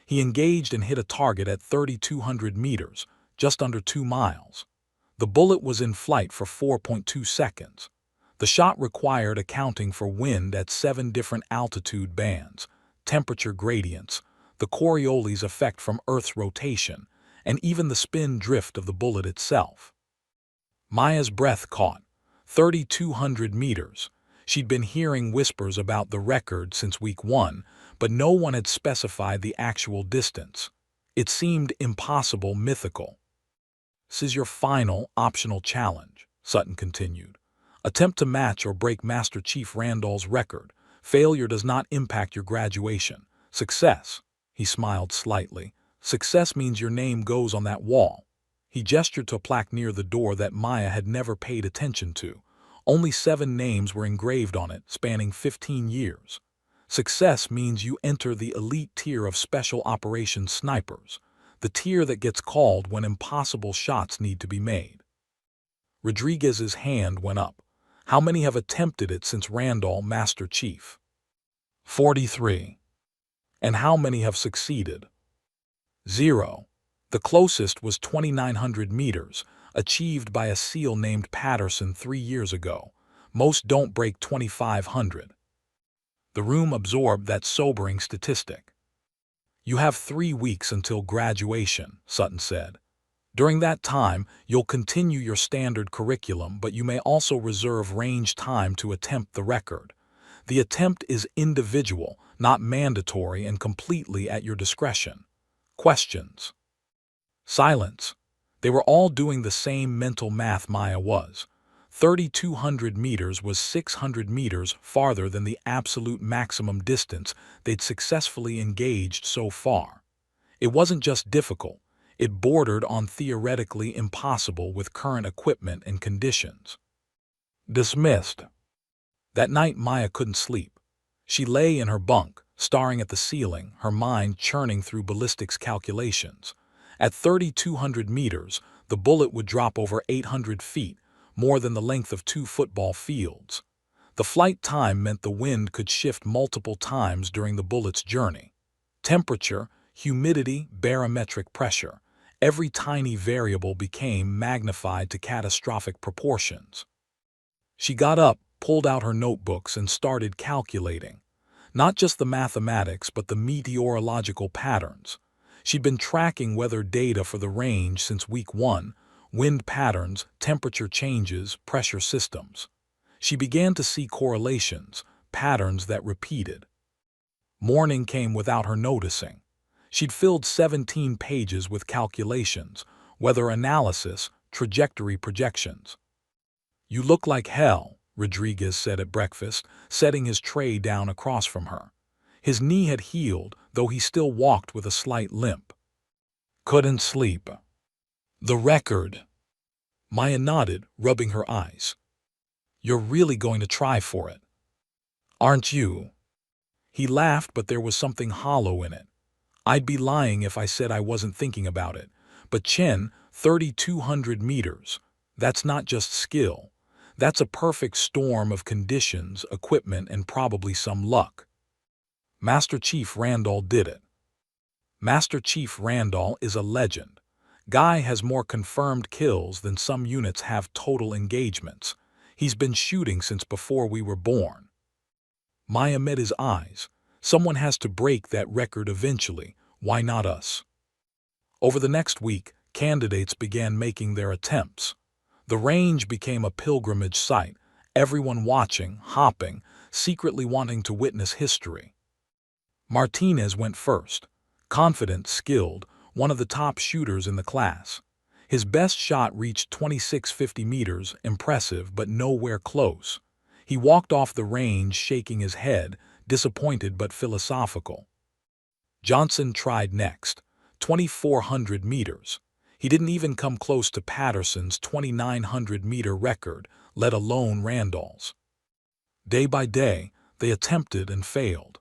He engaged and hit a target at 3,200 meters, just under 2 miles. The bullet was in flight for 4.2 seconds. The shot required accounting for wind at 7 different altitude bands, temperature gradients, the Coriolis effect from Earth's rotation, and even the spin drift of the bullet itself. Maya's breath caught. 3,200 meters. She'd been hearing whispers about the record since week 1, but no one had specified the actual distance. It seemed impossible, mythical. This is your final, optional challenge, Sutton continued. Attempt to match or break Master Chief Randall's record. Failure does not impact your graduation. Success, he smiled slightly, success means your name goes on that wall. He gestured to a plaque near the door that Maya had never paid attention to. Only 7 names were engraved on it, spanning 15 years. Success means you enter the elite tier of special operations snipers, the tier that gets called when impossible shots need to be made. Rodriguez's hand went up. How many have attempted it since Randall, Master Chief? 43. And how many have succeeded? 0. The closest was 2,900 meters, achieved by a SEAL named Patterson 3 years ago. Most don't break 2,500. The room absorbed that sobering statistic. You have 3 weeks until graduation, Sutton said. During that time, you'll continue your standard curriculum, but you may also reserve range time to attempt the record. The attempt is individual, not mandatory, and completely at your discretion. Questions. Silence. They were all doing the same mental math Maya was. 3,200 meters was 600 meters farther than the absolute maximum distance they'd successfully engaged so far. It wasn't just difficult, it bordered on theoretically impossible with current equipment and conditions. Dismissed. That night Maya couldn't sleep. She lay in her bunk, staring at the ceiling, her mind churning through ballistics calculations. At 3,200 meters, the bullet would drop over 800 feet, more than the length of 2 football fields. The flight time meant the wind could shift multiple times during the bullet's journey. Temperature, humidity, barometric pressure. Every tiny variable became magnified to catastrophic proportions. She got up, pulled out her notebooks, and started calculating. Not just the mathematics, but the meteorological patterns. She'd been tracking weather data for the range since week 1, wind patterns, temperature changes, pressure systems. She began to see correlations, patterns that repeated. Morning came without her noticing. She'd filled 17 pages with calculations, weather analysis, trajectory projections. "You look like hell," Rodriguez said at breakfast, setting his tray down across from her. His knee had healed, though he still walked with a slight limp. "Couldn't sleep." "The record." Maya nodded, rubbing her eyes. "You're really going to try for it, aren't you?" He laughed, but there was something hollow in it. "I'd be lying if I said I wasn't thinking about it. But Chen, 3,200 meters, that's not just skill. That's a perfect storm of conditions, equipment, and probably some luck." Master Chief Randall did it. Master Chief Randall is a legend. Guy has more confirmed kills than some units have total engagements. He's been shooting since before we were born. Maya met his eyes. Someone has to break that record eventually. Why not us? Over the next week, candidates began making their attempts. The range became a pilgrimage site, everyone watching, hopping, secretly wanting to witness history. Martinez went first. Confident, skilled, one of the top shooters in the class. His best shot reached 2650 meters, impressive but nowhere close. He walked off the range shaking his head, disappointed but philosophical. Johnson tried next, 2400 meters. He didn't even come close to Patterson's 2900-meter record, let alone Randall's. Day by day, they attempted and failed.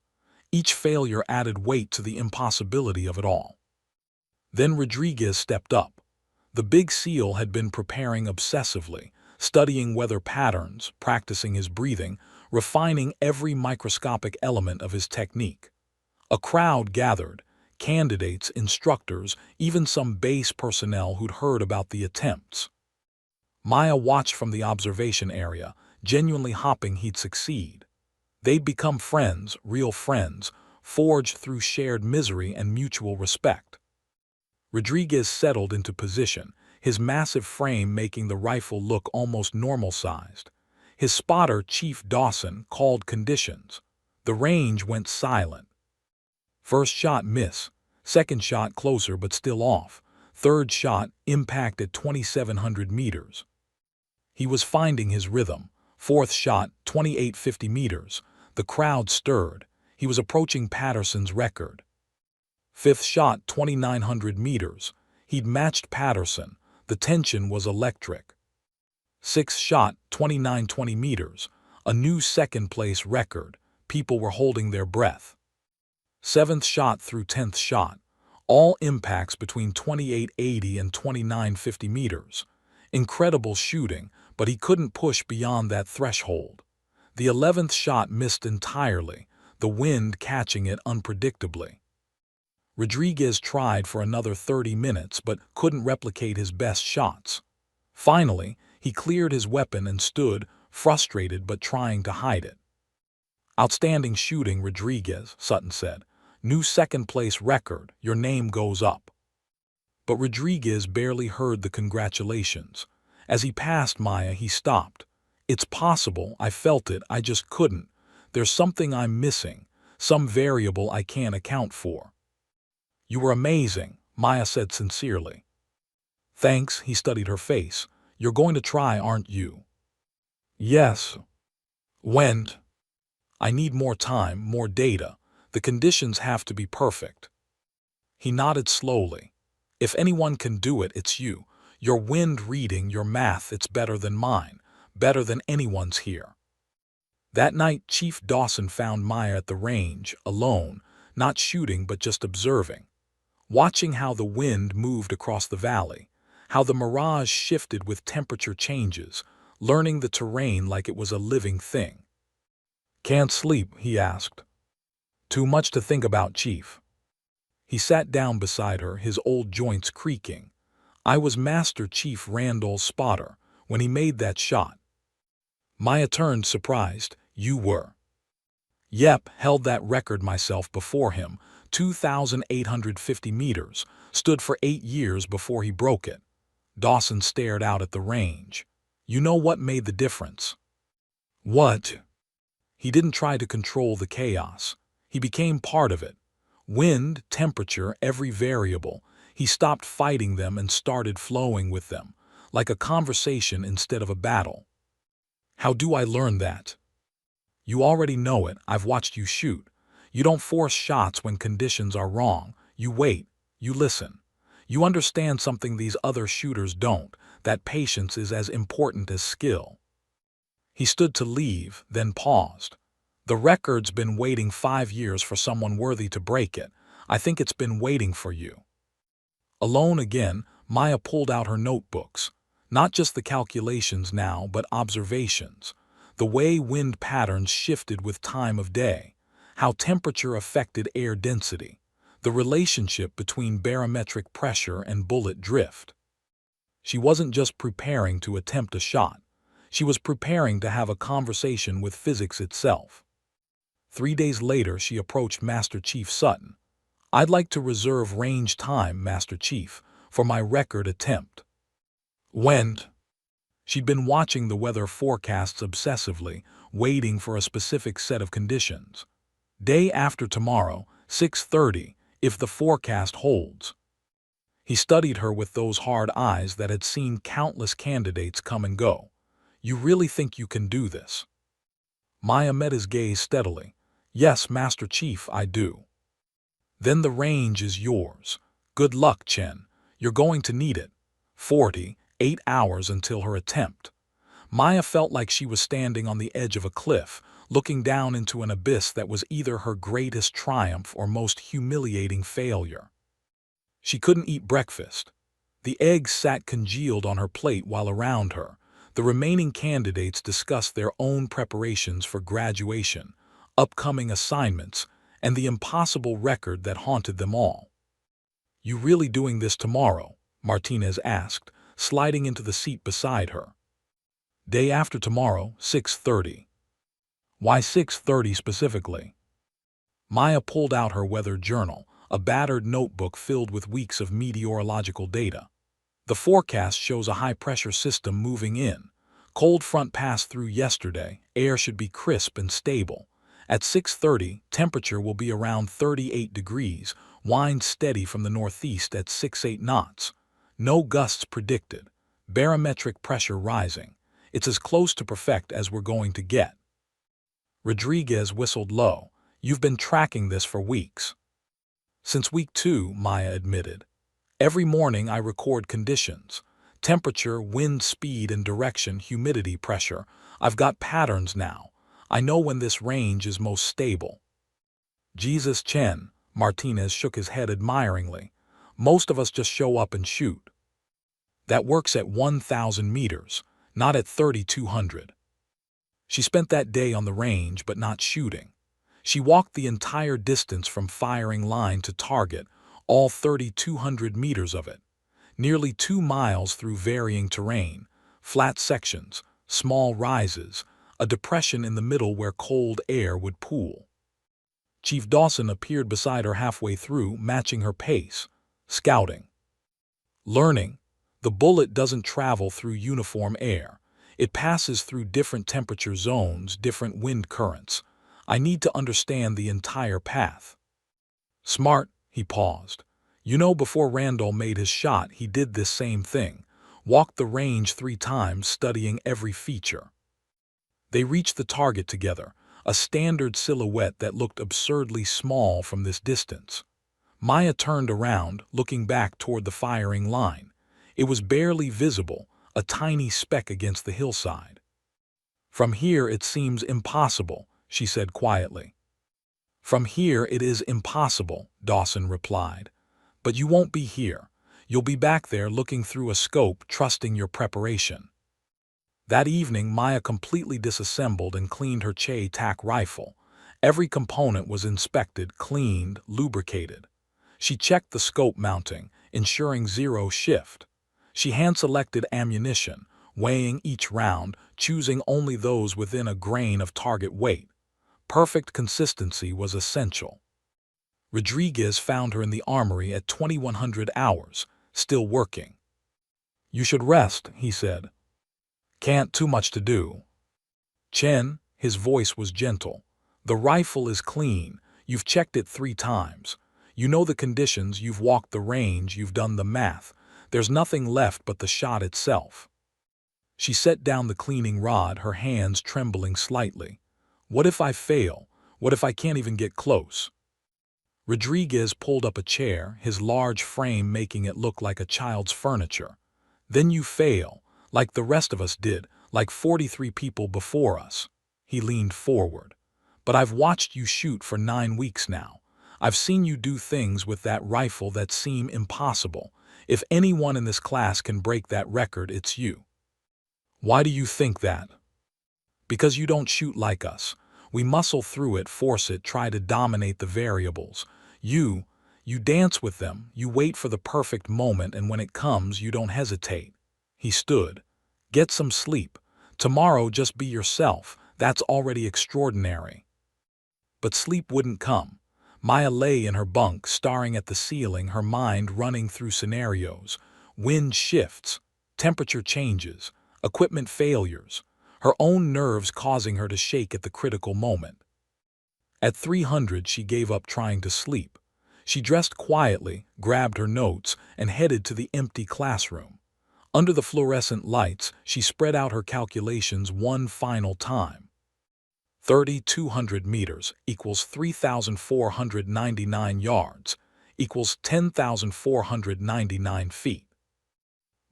Each failure added weight to the impossibility of it all. Then Rodriguez stepped up. The Big SEAL had been preparing obsessively, studying weather patterns, practicing his breathing, refining every microscopic element of his technique. A crowd gathered, candidates, instructors, even some base personnel who'd heard about the attempts. Maya watched from the observation area, genuinely hoping he'd succeed. They'd become friends, real friends, forged through shared misery and mutual respect. Rodriguez settled into position, his massive frame making the rifle look almost normal-sized. His spotter, Chief Dawson, called conditions. The range went silent. First shot miss, second shot closer but still off, third shot impact at 2700 meters. He was finding his rhythm. Fourth shot, 2850 meters. The crowd stirred. He was approaching Patterson's record. Fifth shot, 2900 meters. He'd matched Patterson. The tension was electric. Sixth shot, 2920 meters. A new second-place record. People were holding their breath. Seventh shot through 10th shot. All impacts between 2880 and 2950 meters. Incredible shooting, but he couldn't push beyond that threshold. The 11th shot missed entirely, the wind catching it unpredictably. Rodriguez tried for another 30 minutes but couldn't replicate his best shots. Finally, he cleared his weapon and stood, frustrated but trying to hide it. "Outstanding shooting, Rodriguez," Sutton said. "New second-place record, your name goes up." but Rodriguez barely heard the congratulations. As he passed Maya, he stopped. "It's possible, I felt it, I just couldn't. There's something I'm missing, some variable I can't account for." "You were amazing," Maya said sincerely. "Thanks," he studied her face. "You're going to try, aren't you?" "Yes." "When?" "I need more time, more data. The conditions have to be perfect." He nodded slowly. "If anyone can do it, it's you. Your wind reading, your math, it's better than mine. Better than anyone's here." That night, Chief Dawson found Maya at the range, alone, not shooting but just observing. Watching how the wind moved across the valley, how the mirage shifted with temperature changes, learning the terrain like it was a living thing. "Can't sleep?" he asked. "Too much to think about, Chief." He sat down beside her, his old joints creaking. "I was Master Chief Randall's spotter when he made that shot." Maya turned, surprised. "You were?" "Yep, held that record myself before him, 2,850 meters, stood for 8 years before he broke it." Dawson stared out at the range. "You know what made the difference?" "What?" "He didn't try to control the chaos. He became part of it. Wind, temperature, every variable. He stopped fighting them and started flowing with them, like a conversation instead of a battle." "How do I learn that?" "You already know it. I've watched you shoot. You don't force shots when conditions are wrong. You wait. You listen. You understand something these other shooters don't, that patience is as important as skill." He stood to leave, then paused. "The record's been waiting 5 years for someone worthy to break it. I think it's been waiting for you." Alone again, Maya pulled out her notebooks. Not just the calculations now, but observations. The way wind patterns shifted with time of day, how temperature affected air density, the relationship between barometric pressure and bullet drift. She wasn't just preparing to attempt a shot. She was preparing to have a conversation with physics itself. 3 days later, she approached Master Chief Sutton. "I'd like to reserve range time, Master Chief, for my record attempt." "When?" She'd been watching the weather forecasts obsessively, waiting for a specific set of conditions. "Day after tomorrow, 6:30, if the forecast holds." He studied her with those hard eyes that had seen countless candidates come and go. "You really think you can do this?" Maya met his gaze steadily. "Yes, Master Chief, I do." "Then the range is yours. Good luck, Chen. You're going to need it." 48 hours until her attempt. Maya felt like she was standing on the edge of a cliff, looking down into an abyss that was either her greatest triumph or most humiliating failure. She couldn't eat breakfast. The eggs sat congealed on her plate while around her, the remaining candidates discussed their own preparations for graduation, upcoming assignments, and the impossible record that haunted them all. "You really doing this tomorrow?" Martinez asked, sliding into the seat beside her. "Day after tomorrow, 6:30. "Why 6:30 specifically?" Maya pulled out her weather journal, a battered notebook filled with weeks of meteorological data. "The forecast shows a high-pressure system moving in. Cold front passed through yesterday. Air should be crisp and stable. At 6:30, temperature will be around 38 degrees, wind steady from the northeast at 6-8 knots. No gusts predicted. Barometric pressure rising. It's as close to perfect as we're going to get." Rodriguez whistled low. "You've been tracking this for weeks." "Since week 2, Maya admitted. "Every morning I record conditions. Temperature, wind speed and direction, humidity, pressure. I've got patterns now. I know when this range is most stable." "Jesus, Chen," Martinez shook his head admiringly. "Most of us just show up and shoot." "That works at 1,000 meters, not at 3,200. She spent that day on the range but not shooting. She walked the entire distance from firing line to target, all 3,200 meters of it. Nearly 2 miles through varying terrain, flat sections, small rises, a depression in the middle where cold air would pool. Chief Dawson appeared beside her halfway through, matching her pace. "Scouting." Learning. The bullet doesn't travel through uniform air. It passes through different temperature zones, different wind currents. I need to understand the entire path. Smart, he paused. You know, before Randall made his shot, he did this same thing. Walked the range 3 times, studying every feature. They reached the target together, a standard silhouette that looked absurdly small from this distance. Maya turned around, looking back toward the firing line. It was barely visible, a tiny speck against the hillside. From here it seems impossible, she said quietly. From here it is impossible, Dawson replied. But you won't be here. You'll be back there looking through a scope, trusting your preparation. That evening, Maya completely disassembled and cleaned her Che-Tak rifle. Every component was inspected, cleaned, lubricated. She checked the scope mounting, ensuring zero shift. She hand-selected ammunition, weighing each round, choosing only those within a grain of target weight. Perfect consistency was essential. Rodriguez found her in the armory at 2100 hours, still working. You should rest, he said. Can't, too much to do. Chen, his voice was gentle. The rifle is clean. You've checked it 3 times. You know the conditions, you've walked the range, you've done the math. There's nothing left but the shot itself. She set down the cleaning rod, her hands trembling slightly. What if I fail? What if I can't even get close? Rodriguez pulled up a chair, his large frame making it look like a child's furniture. Then you fail, like the rest of us did, like 43 people before us. He leaned forward. But I've watched you shoot for 9 weeks now. I've seen you do things with that rifle that seem impossible. If anyone in this class can break that record, it's you. Why do you think that? Because you don't shoot like us. We muscle through it, force it, try to dominate the variables. You dance with them, you wait for the perfect moment, and when it comes, you don't hesitate. He stood. Get some sleep. Tomorrow just be yourself. That's already extraordinary. But sleep wouldn't come. Maya lay in her bunk, staring at the ceiling, her mind running through scenarios. Wind shifts, temperature changes, equipment failures, her own nerves causing her to shake at the critical moment. At 300, she gave up trying to sleep. She dressed quietly, grabbed her notes, and headed to the empty classroom. Under the fluorescent lights, she spread out her calculations one final time. 3,200 meters equals 3,499 yards, equals 10,499 feet.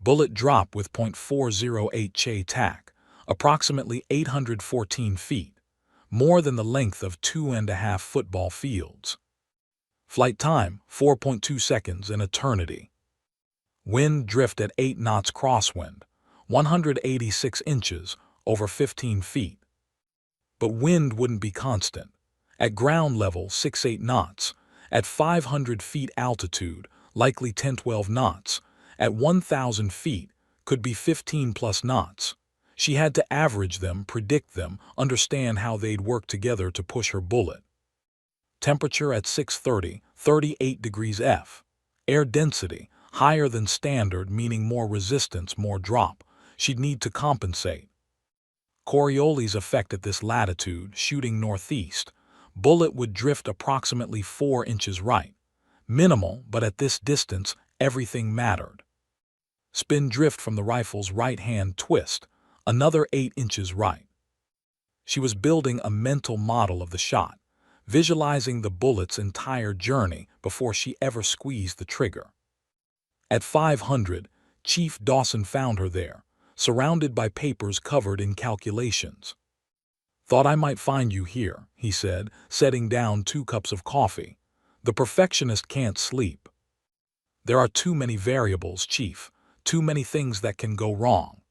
Bullet drop with .408 Che-Tak, approximately 814 feet, more than the length of 2.5 football fields. Flight time, 4.2 seconds, an eternity. Wind drift at 8 knots crosswind, 186 inches, over 15 feet. But wind wouldn't be constant. At ground level, 6-8 knots. At 500 feet altitude, likely 10-12 knots. At 1,000 feet, could be 15+ knots. She had to average them, predict them, understand how they'd work together to push her bullet. Temperature at 6:30, 38 degrees F. Air density, higher than standard, meaning more resistance, more drop. She'd need to compensate. Coriolis effect at this latitude, shooting northeast. Bullet would drift approximately 4 inches right. Minimal, but at this distance, everything mattered. Spin drift from the rifle's right-hand twist, another 8 inches right. She was building a mental model of the shot, visualizing the bullet's entire journey before she ever squeezed the trigger. At 500, Chief Dawson found her there, surrounded by papers covered in calculations. Thought I might find you here, he said, setting down 2 cups of coffee. The perfectionist can't sleep. There are too many variables, Chief, too many things that can go wrong.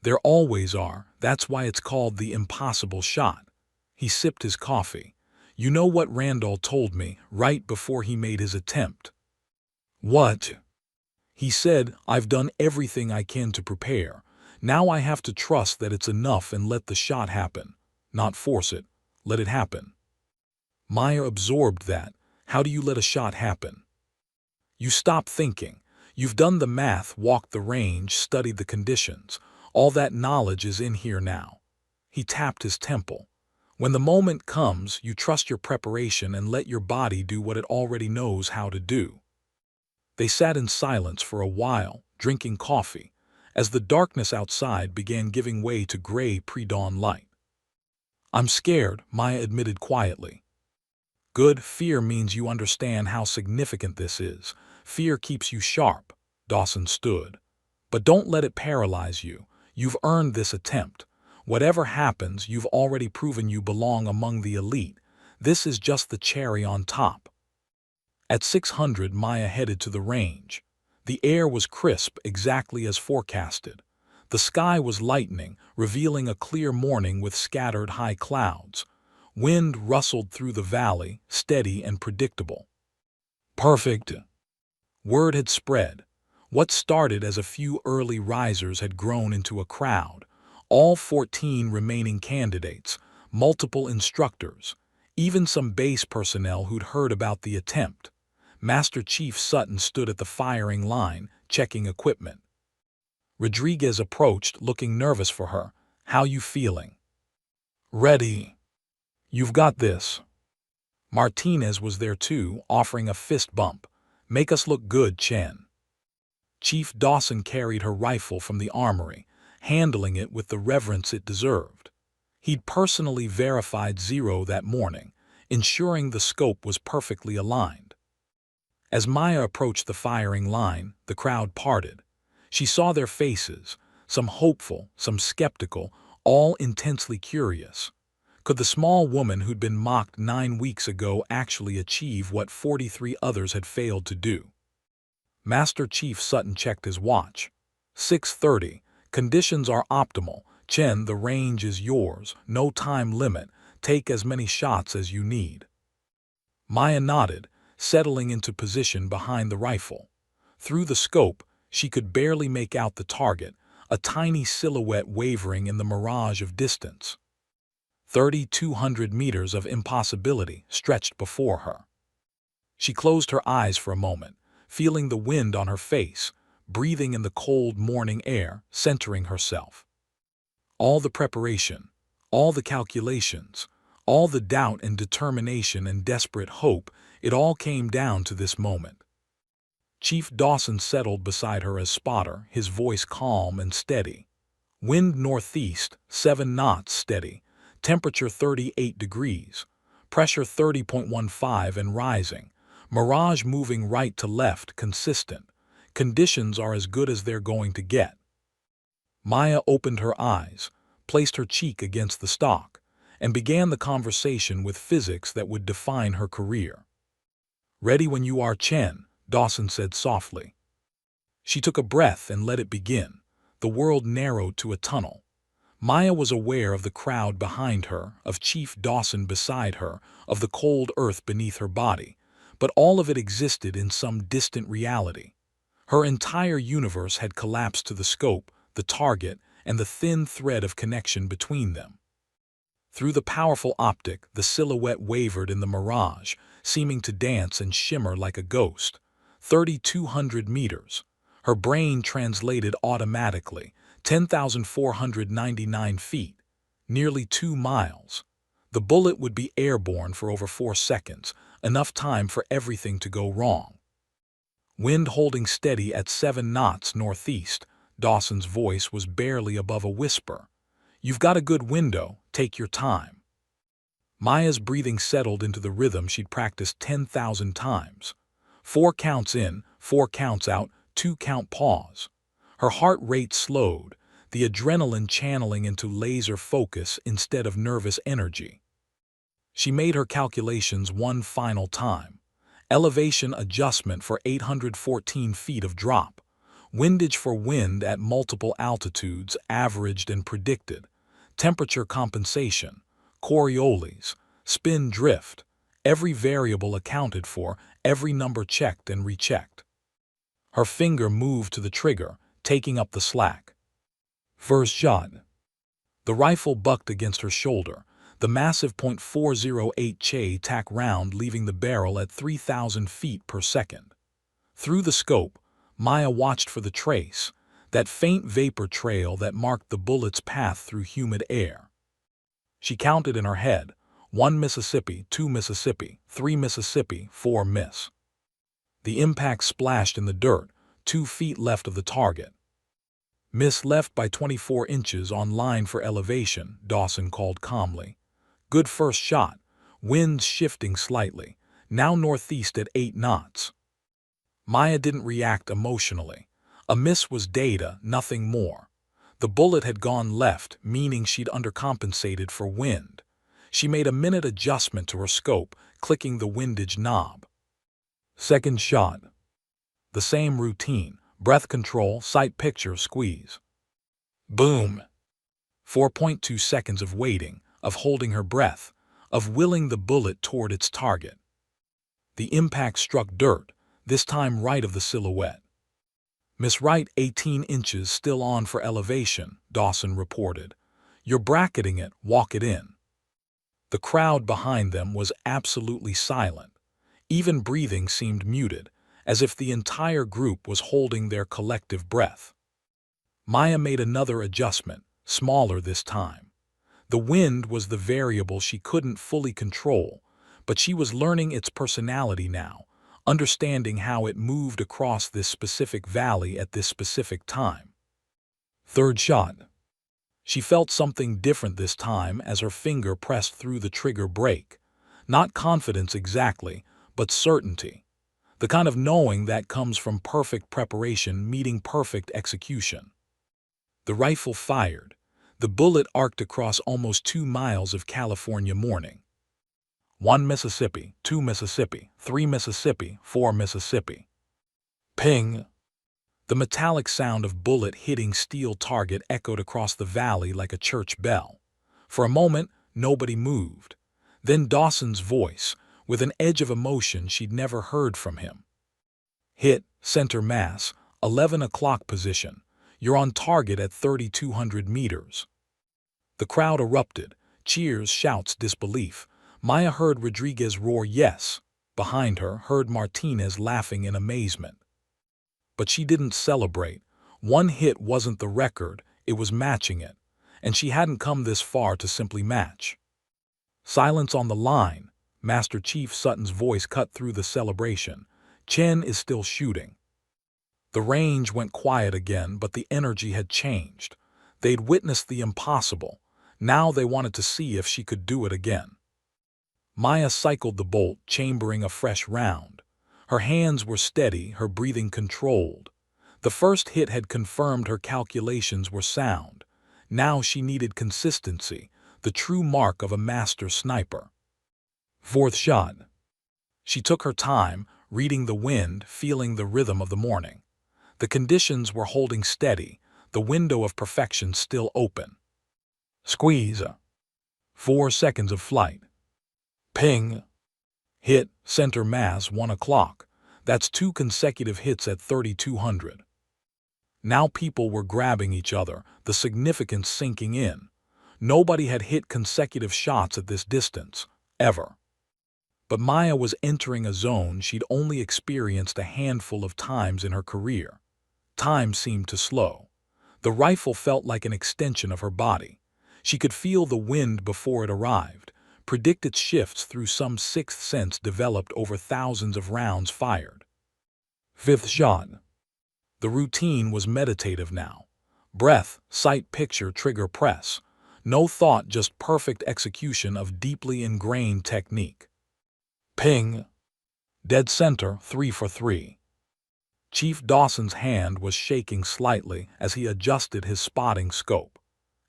There always are, that's why it's called the impossible shot. He sipped his coffee. You know what Randall told me right before he made his attempt? What? He said, I've done everything I can to prepare. Now I have to trust that it's enough and let the shot happen. Not force it. Let it happen. Maya absorbed that. How do you let a shot happen? You stop thinking. You've done the math, walked the range, studied the conditions. All that knowledge is in here now. He tapped his temple. When the moment comes, you trust your preparation and let your body do what it already knows how to do. They sat in silence for a while, drinking coffee, as the darkness outside began giving way to gray pre-dawn light. I'm scared, Maya admitted quietly. Good, fear means you understand how significant this is. Fear keeps you sharp, Dawson stood. But don't let it paralyze you. You've earned this attempt. Whatever happens, you've already proven you belong among the elite. This is just the cherry on top. At 600, Maya headed to the range. The air was crisp, exactly as forecasted. The sky was lightening, revealing a clear morning with scattered high clouds. Wind rustled through the valley, steady and predictable. Perfect. Word had spread. What started as a few early risers had grown into a crowd. All 14 remaining candidates, multiple instructors, even some base personnel who'd heard about the attempt. Master Chief Sutton stood at the firing line, checking equipment. Rodriguez approached, looking nervous for her. How you feeling? Ready. You've got this. Martinez was there too, offering a fist bump. Make us look good, Chen. Chief Dawson carried her rifle from the armory, handling it with the reverence it deserved. He'd personally verified Zero that morning, ensuring the scope was perfectly aligned. As Maya approached the firing line, the crowd parted. She saw their faces, some hopeful, some skeptical, all intensely curious. Could the small woman who'd been mocked 9 weeks ago actually achieve what 43 others had failed to do? Master Chief Sutton checked his watch. 6:30. Conditions are optimal. Chen, the range is yours. No time limit. Take as many shots as you need. Maya nodded, settling into position behind the rifle. Through the scope, she could barely make out the target, a tiny silhouette wavering in the mirage of distance. 3,200 meters of impossibility stretched before her. She closed her eyes for a moment, feeling the wind on her face, breathing in the cold morning air, centering herself. All the preparation, all the calculations, all the doubt and determination and desperate hope, it all came down to this moment. Chief Dawson settled beside her as spotter, his voice calm and steady. Wind northeast, 7 knots steady. Temperature 38 degrees. Pressure 30.15 and rising. Mirage moving right to left, consistent. Conditions are as good as they're going to get. Maya opened her eyes, placed her cheek against the stock, and began the conversation with physics that would define her career. Ready when you are, Chen, Dawson said softly. She took a breath and let it begin. The world narrowed to a tunnel. Maya was aware of the crowd behind her, of Chief Dawson beside her, of the cold earth beneath her body, but all of it existed in some distant reality. Her entire universe had collapsed to the scope, the target, and the thin thread of connection between them. Through the powerful optic, the silhouette wavered in the mirage, seeming to dance and shimmer like a ghost. 3,200 meters. Her brain translated automatically. 10,499 feet. Nearly 2 miles. The bullet would be airborne for over 4 seconds, enough time for everything to go wrong. Wind holding steady at 7 knots northeast. Dawson's voice was barely above a whisper. You've got a good window, take your time. Maya's breathing settled into the rhythm she'd practiced 10,000 times. 4 counts in, 4 counts out, 2 count pause. Her heart rate slowed, the adrenaline channeling into laser focus instead of nervous energy. She made her calculations one final time. Elevation adjustment for 814 feet of drop. Windage for wind at multiple altitudes averaged and predicted. Temperature compensation. Coriolis. Spin drift. Every variable accounted for, every number checked and rechecked. Her finger moved to the trigger, taking up the slack. First shot. The rifle bucked against her shoulder, the massive .408 Che tack round leaving the barrel at 3,000 feet per second. Through the scope, Maya watched for the trace, that faint vapor trail that marked the bullet's path through humid air. She counted in her head, 1 Mississippi, 2 Mississippi, 3 Mississippi, 4 miss. The impact splashed in the dirt, 2 feet left of the target. Miss left by 24 inches on line for elevation, Dawson called calmly. Good first shot, winds shifting slightly, now northeast at 8 knots. Maya didn't react emotionally. A miss was data, nothing more. The bullet had gone left, meaning she'd undercompensated for wind. She made a minute adjustment to her scope, clicking the windage knob. Second shot. The same routine, breath control, sight picture, squeeze. Boom! 4.2 seconds of waiting, of holding her breath, of willing the bullet toward its target. The impact struck dirt, this time right of the silhouette. Miss Wright, 18 inches, still on for elevation, Dawson reported. You're bracketing it, walk it in. The crowd behind them was absolutely silent. Even breathing seemed muted, as if the entire group was holding their collective breath. Maya made another adjustment, smaller this time. The wind was the variable she couldn't fully control, but she was learning its personality now, understanding how it moved across this specific valley at this specific time. Third shot. She felt something different this time as her finger pressed through the trigger brake. Not confidence exactly, but certainty. The kind of knowing that comes from perfect preparation meeting perfect execution. The rifle fired. The bullet arced across almost 2 miles of California morning. 1 Mississippi, 2 Mississippi, 3 Mississippi, 4 Mississippi. Ping! The metallic sound of bullet hitting steel target echoed across the valley like a church bell. For a moment, nobody moved. Then Dawson's voice, with an edge of emotion she'd never heard from him. Hit, center mass, 11 o'clock position. You're on target at 3,200 meters. The crowd erupted, cheers, shouts, disbelief. Maya heard Rodriguez roar yes. Behind her, heard Martinez laughing in amazement. But she didn't celebrate. One hit wasn't the record, it was matching it. And she hadn't come this far to simply match. Silence on the line. Master Chief Sutton's voice cut through the celebration. Chen is still shooting. The range went quiet again, but the energy had changed. They'd witnessed the impossible. Now they wanted to see if she could do it again. Maya cycled the bolt, chambering a fresh round. Her hands were steady, her breathing controlled. The first hit had confirmed her calculations were sound. Now she needed consistency, the true mark of a master sniper. Fourth shot. She took her time, reading the wind, feeling the rhythm of the morning. The conditions were holding steady, the window of perfection still open. Squeeze. 4 seconds of flight. Ping. Hit, center mass, 1 o'clock. That's 2 consecutive hits at 3,200. Now people were grabbing each other, the significance sinking in. Nobody had hit consecutive shots at this distance, ever. But Maya was entering a zone she'd only experienced a handful of times in her career. Time seemed to slow. The rifle felt like an extension of her body. She could feel the wind before it arrived, predict its shifts through some sixth sense developed over thousands of rounds fired. Fifth shot. The routine was meditative now. Breath, sight, picture, trigger, press. No thought, just perfect execution of deeply ingrained technique. Ping. Dead center, 3 for 3. Chief Dawson's hand was shaking slightly as he adjusted his spotting scope.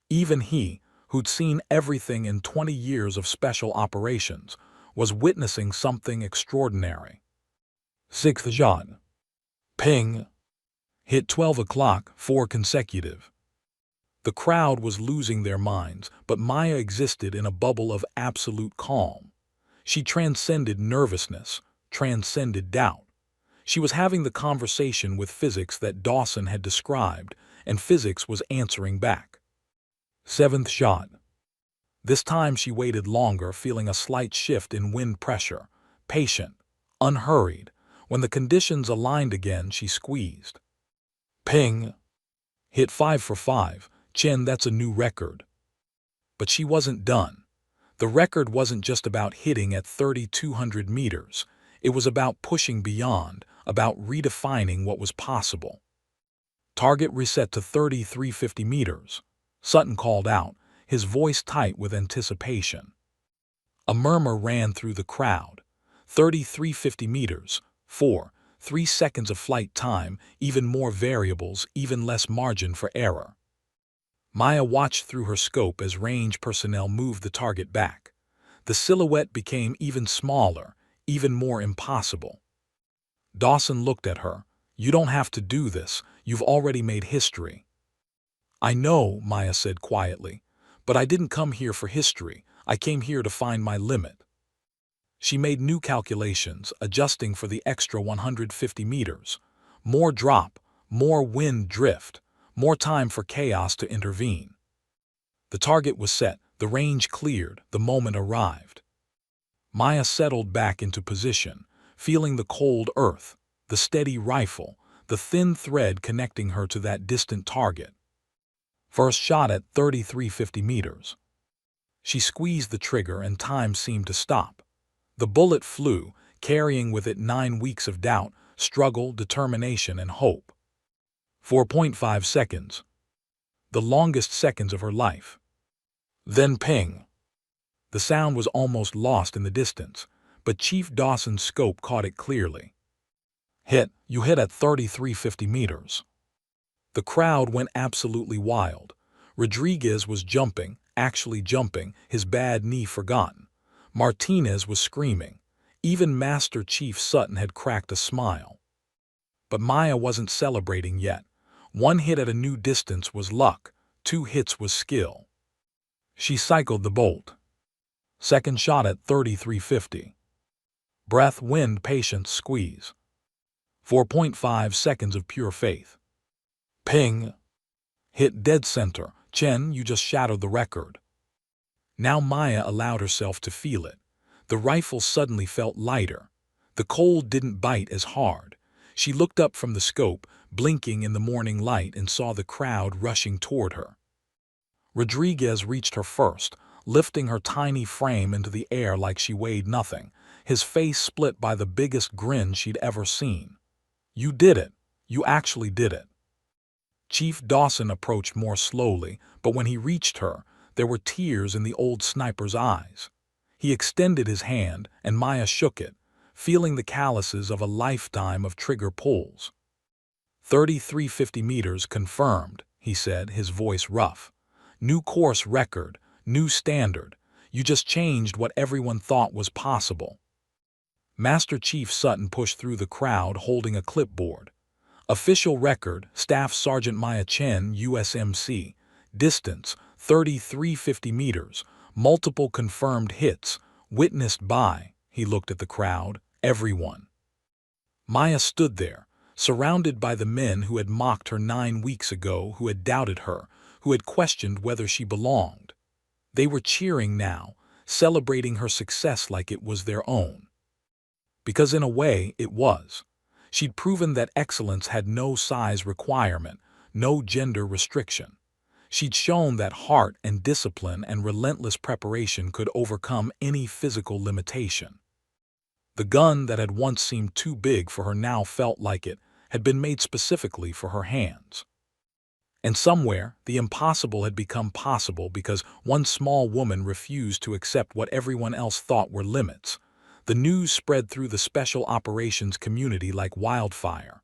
Even he, who'd seen everything in 20 years of special operations, was witnessing something extraordinary. Sixth shot. Ping. Hit 12 o'clock, 4 consecutive. The crowd was losing their minds, but Maya existed in a bubble of absolute calm. She transcended nervousness, transcended doubt. She was having the conversation with physics that Dawson had described, and physics was answering back. Seventh shot. This time she waited longer, feeling a slight shift in wind pressure. Patient, unhurried, When the conditions aligned again, she squeezed. Ping! Hit 5 for 5. Chen, that's a new record. But she wasn't done. The record wasn't just about hitting at 3,200 meters. It was about pushing beyond, about redefining what was possible. Target reset to 3,350 meters. Sutton called out, his voice tight with anticipation. A murmur ran through the crowd. 3,350 meters. 3 seconds of flight time, even more variables, even less margin for error. Maya watched through her scope as range personnel moved the target back. The silhouette became even smaller, even more impossible. Dawson looked at her. You don't have to do this. You've already made history. I know, Maya said quietly, but I didn't come here for history. I came here to find my limit. She made new calculations, adjusting for the extra 150 meters. More drop, more wind drift, more time for chaos to intervene. The target was set, the range cleared, the moment arrived. Maya settled back into position, feeling the cold earth, the steady rifle, the thin thread connecting her to that distant target. First shot at 3,350 meters. She squeezed the trigger and time seemed to stop. The bullet flew, carrying with it 9 weeks of doubt, struggle, determination, and hope. 4.5 seconds. The longest seconds of her life. Then ping. The sound was almost lost in the distance, but Chief Dawson's scope caught it clearly. Hit, you hit at 3,350 meters. The crowd went absolutely wild. Rodriguez was jumping, actually jumping, his bad knee forgotten. Martinez was screaming. Even Master Chief Sutton had cracked a smile. But Maya wasn't celebrating yet. 1 hit at a new distance was luck, 2 hits was skill. She cycled the bolt. Second shot at 3,350. Breath, wind, patience, squeeze. 4.5 seconds of pure faith. Ping! Hit dead center. Chen, you just shattered the record. Now Maya allowed herself to feel it. The rifle suddenly felt lighter. The cold didn't bite as hard. She looked up from the scope, blinking in the morning light, and saw the crowd rushing toward her. Rodriguez reached her first, lifting her tiny frame into the air like she weighed nothing, his face split by the biggest grin she'd ever seen. You did it. You actually did it. Chief Dawson approached more slowly, but when he reached her, there were tears in the old sniper's eyes. He extended his hand, and Maya shook it, feeling the calluses of a lifetime of trigger pulls. 3,350 meters confirmed, he said, his voice rough. New course record, new standard. You just changed what everyone thought was possible. Master Chief Sutton pushed through the crowd holding a clipboard. Official record, Staff Sergeant Maya Chen, USMC. Distance, 3,350 meters. Multiple confirmed hits. Witnessed by, he looked at the crowd, everyone. Maya stood there, surrounded by the men who had mocked her 9 weeks ago, who had doubted her, who had questioned whether she belonged. They were cheering now, celebrating her success like it was their own. Because in a way, it was. She'd proven that excellence had no size requirement, no gender restriction. She'd shown that heart and discipline and relentless preparation could overcome any physical limitation. The gun that had once seemed too big for her now felt like it had been made specifically for her hands. And somewhere, the impossible had become possible because one small woman refused to accept what everyone else thought were limits. The news spread through the special operations community like wildfire.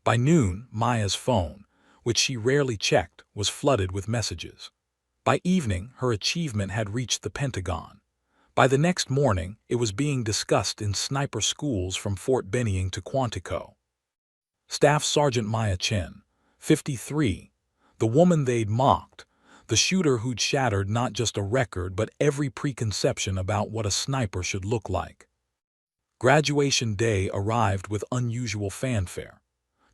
By noon, Maya's phone, which she rarely checked, was flooded with messages. By evening, her achievement had reached the Pentagon. By the next morning, it was being discussed in sniper schools from Fort Benning to Quantico. Staff Sergeant Maya Chen, 53, the woman they'd mocked, the shooter who'd shattered not just a record but every preconception about what a sniper should look like. Graduation day arrived with unusual fanfare.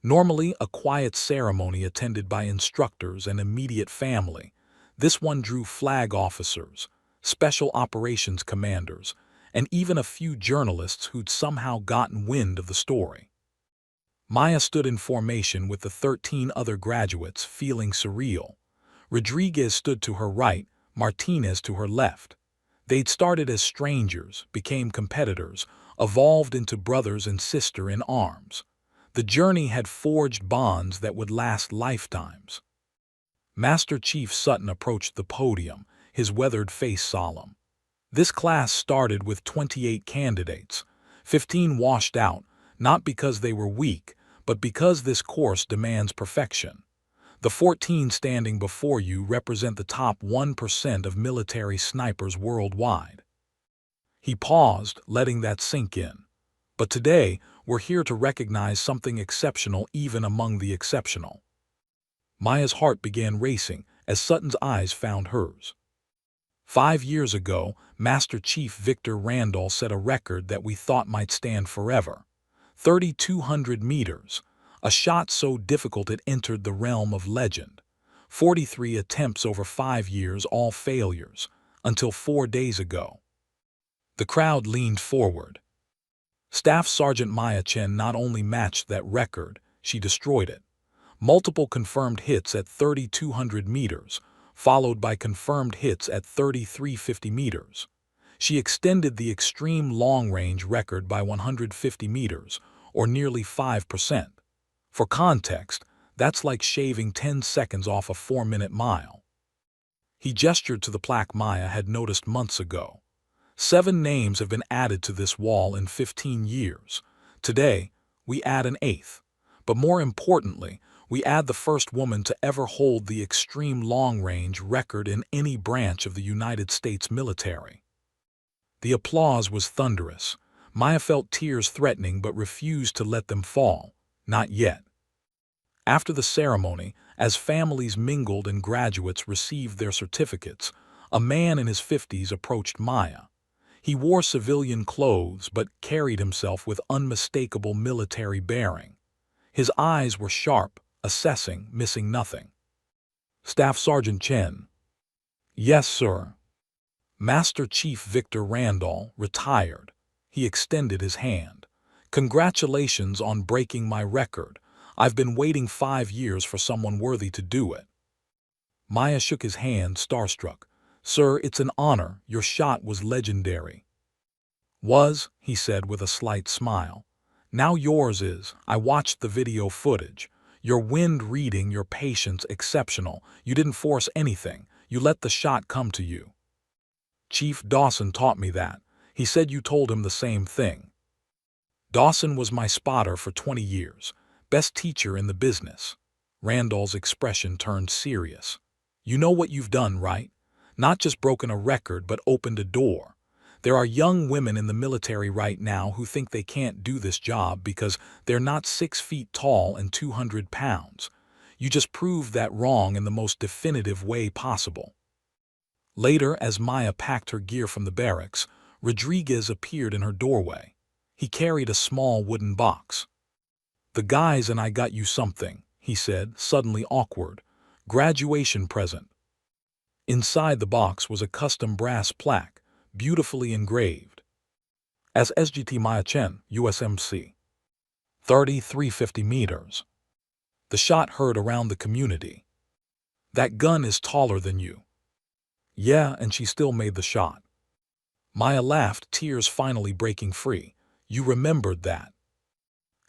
Normally a quiet ceremony attended by instructors and immediate family, this one drew flag officers, special operations commanders, and even a few journalists who'd somehow gotten wind of the story. Maya stood in formation with the 13 other graduates, feeling surreal. Rodriguez stood to her right, Martinez to her left. They'd started as strangers, became competitors, evolved into brothers and sister in arms. The journey had forged bonds that would last lifetimes. Master Chief Sutton approached the podium, his weathered face solemn. This class started with 28 candidates. 15 washed out, not because they were weak, but because this course demands perfection. The 14 standing before you represent the top 1% of military snipers worldwide. He paused, letting that sink in. But today, we're here to recognize something exceptional even among the exceptional. Maya's heart began racing as Sutton's eyes found hers. 5 years ago, Master Chief Victor Randall set a record that we thought might stand forever. 3,200 meters, a shot so difficult it entered the realm of legend. 43 attempts over 5 years, all failures, until 4 days ago. The crowd leaned forward. Staff Sergeant Maya Chen not only matched that record, she destroyed it. Multiple confirmed hits at 3,200 meters, followed by confirmed hits at 3,350 meters. She extended the extreme long-range record by 150 meters, or nearly 5%. For context, that's like shaving 10 seconds off a 4-minute mile. He gestured to the plaque Maya had noticed months ago. 7 names have been added to this wall in 15 years. Today, we add an 8th. But more importantly, we add the first woman to ever hold the extreme long-range record in any branch of the United States military. The applause was thunderous. Maya felt tears threatening but refused to let them fall. Not yet. After the ceremony, as families mingled and graduates received their certificates, a man in his 50s approached Maya. He wore civilian clothes but carried himself with unmistakable military bearing. His eyes were sharp, assessing, missing nothing. Staff Sergeant Chen. Yes, sir. Master Chief Victor Randall, retired. He extended his hand. Congratulations on breaking my record. I've been waiting 5 years for someone worthy to do it. Maya shook his hand, starstruck. Sir, it's an honor. Your shot was legendary. Was, he said with a slight smile. Now yours is. I watched the video footage. Your wind reading, your patience exceptional. You didn't force anything. You let the shot come to you. Chief Dawson taught me that. He said you told him the same thing. Dawson was my spotter for 20 years. Best teacher in the business. Randall's expression turned serious. You know what you've done, right? Not just broken a record, but opened a door. There are young women in the military right now who think they can't do this job because they're not 6 feet tall and 200 pounds. You just proved that wrong in the most definitive way possible. Later, as Maya packed her gear from the barracks, Rodriguez appeared in her doorway. He carried a small wooden box. The guys and I got you something, he said, suddenly awkward. Graduation present. Inside the box was a custom brass plaque, beautifully engraved. As SGT Maya Chen, USMC. 3,350 meters. The shot heard around the community. That gun is taller than you. Yeah, and she still made the shot. Maya laughed, tears finally breaking free. You remembered that.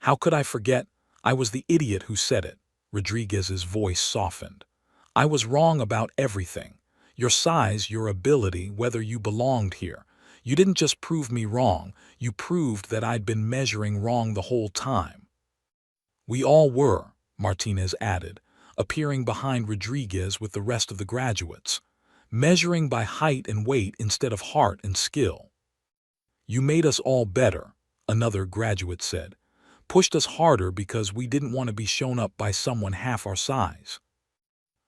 How could I forget? I was the idiot who said it. Rodriguez's voice softened. I was wrong about everything. Your size, your ability, whether you belonged here. You didn't just prove me wrong, you proved that I'd been measuring wrong the whole time. We all were, Martinez added, appearing behind Rodriguez with the rest of the graduates. Measuring by height and weight instead of heart and skill. You made us all better, another graduate said. Pushed us harder because we didn't want to be shown up by someone half our size.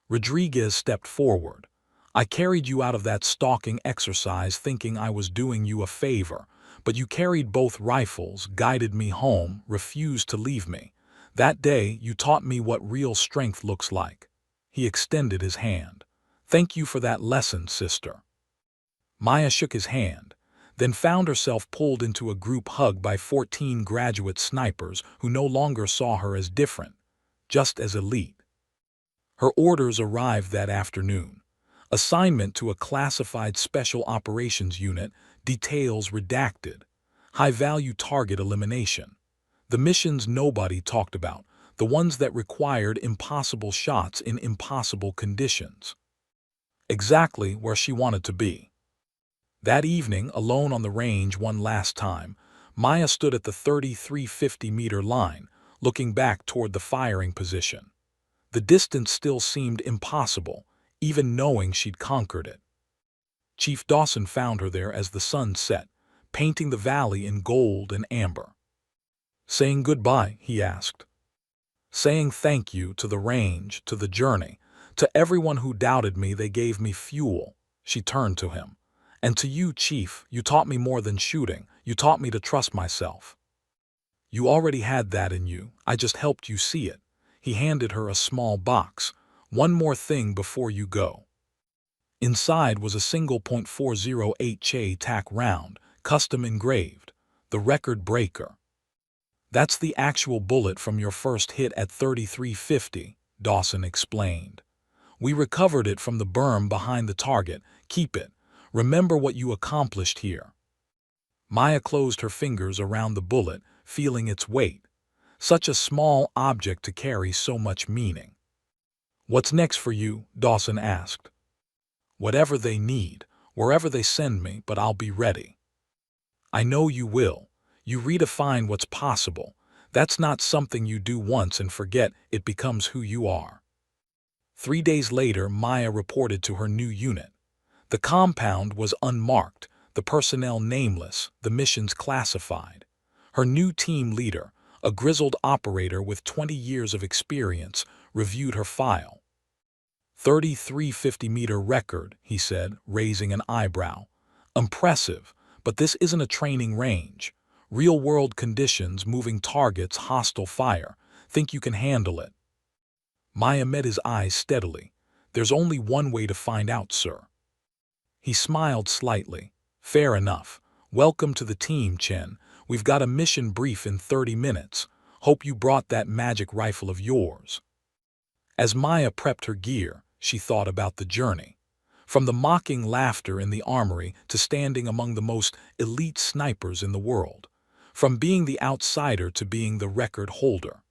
Rodriguez stepped forward. I carried you out of that stalking exercise thinking I was doing you a favor, but you carried both rifles, guided me home, refused to leave me. That day, you taught me what real strength looks like. He extended his hand. Thank you for that lesson, sister. Maya shook his hand. then found herself pulled into a group hug by 14 graduate snipers who no longer saw her as different, just as elite. Her orders arrived that afternoon. Assignment to a classified special operations unit, details redacted. High-value target elimination. The missions nobody talked about, the ones that required impossible shots in impossible conditions. Exactly where she wanted to be. That evening, alone on the range one last time, Maya stood at the 3350-meter line, looking back toward the firing position. The distance still seemed impossible, even knowing she'd conquered it. Chief Dawson found her there as the sun set, painting the valley in gold and amber. "Saying goodbye," he asked. "Saying thank you to the range, to the journey, to everyone who doubted me. They gave me fuel." She turned to him. "And to you, Chief, you taught me more than shooting. You taught me to trust myself." "You already had that in you. I just helped you see it." He handed her a small box. "One more thing before you go." Inside was a single .408 HA-TAC round, custom engraved, the record breaker. "That's the actual bullet from your first hit at 3350, Dawson explained. "We recovered it from the berm behind the target. Keep it. Remember what you accomplished here." Maya closed her fingers around the bullet, feeling its weight. Such a small object to carry so much meaning. "What's next for you?" Dawson asked. "Whatever they need, wherever they send me, but I'll be ready." "I know you will. You redefine what's possible. That's not something you do once and forget. It becomes who you are." 3 days later, Maya reported to her new unit. The compound was unmarked, the personnel nameless, the missions classified. Her new team leader, a grizzled operator with 20 years of experience, reviewed her file. 3350-meter record, he said, raising an eyebrow. "Impressive, but this isn't a training range. Real-world conditions, moving targets, hostile fire. Think you can handle it?" Maya met his eyes steadily. "There's only one way to find out, sir." He smiled slightly. "Fair enough. Welcome to the team, Chen. We've got a mission brief in 30 minutes. Hope you brought that magic rifle of yours." As Maya prepped her gear, she thought about the journey. From the mocking laughter in the armory to standing among the most elite snipers in the world. From being the outsider to being the record holder.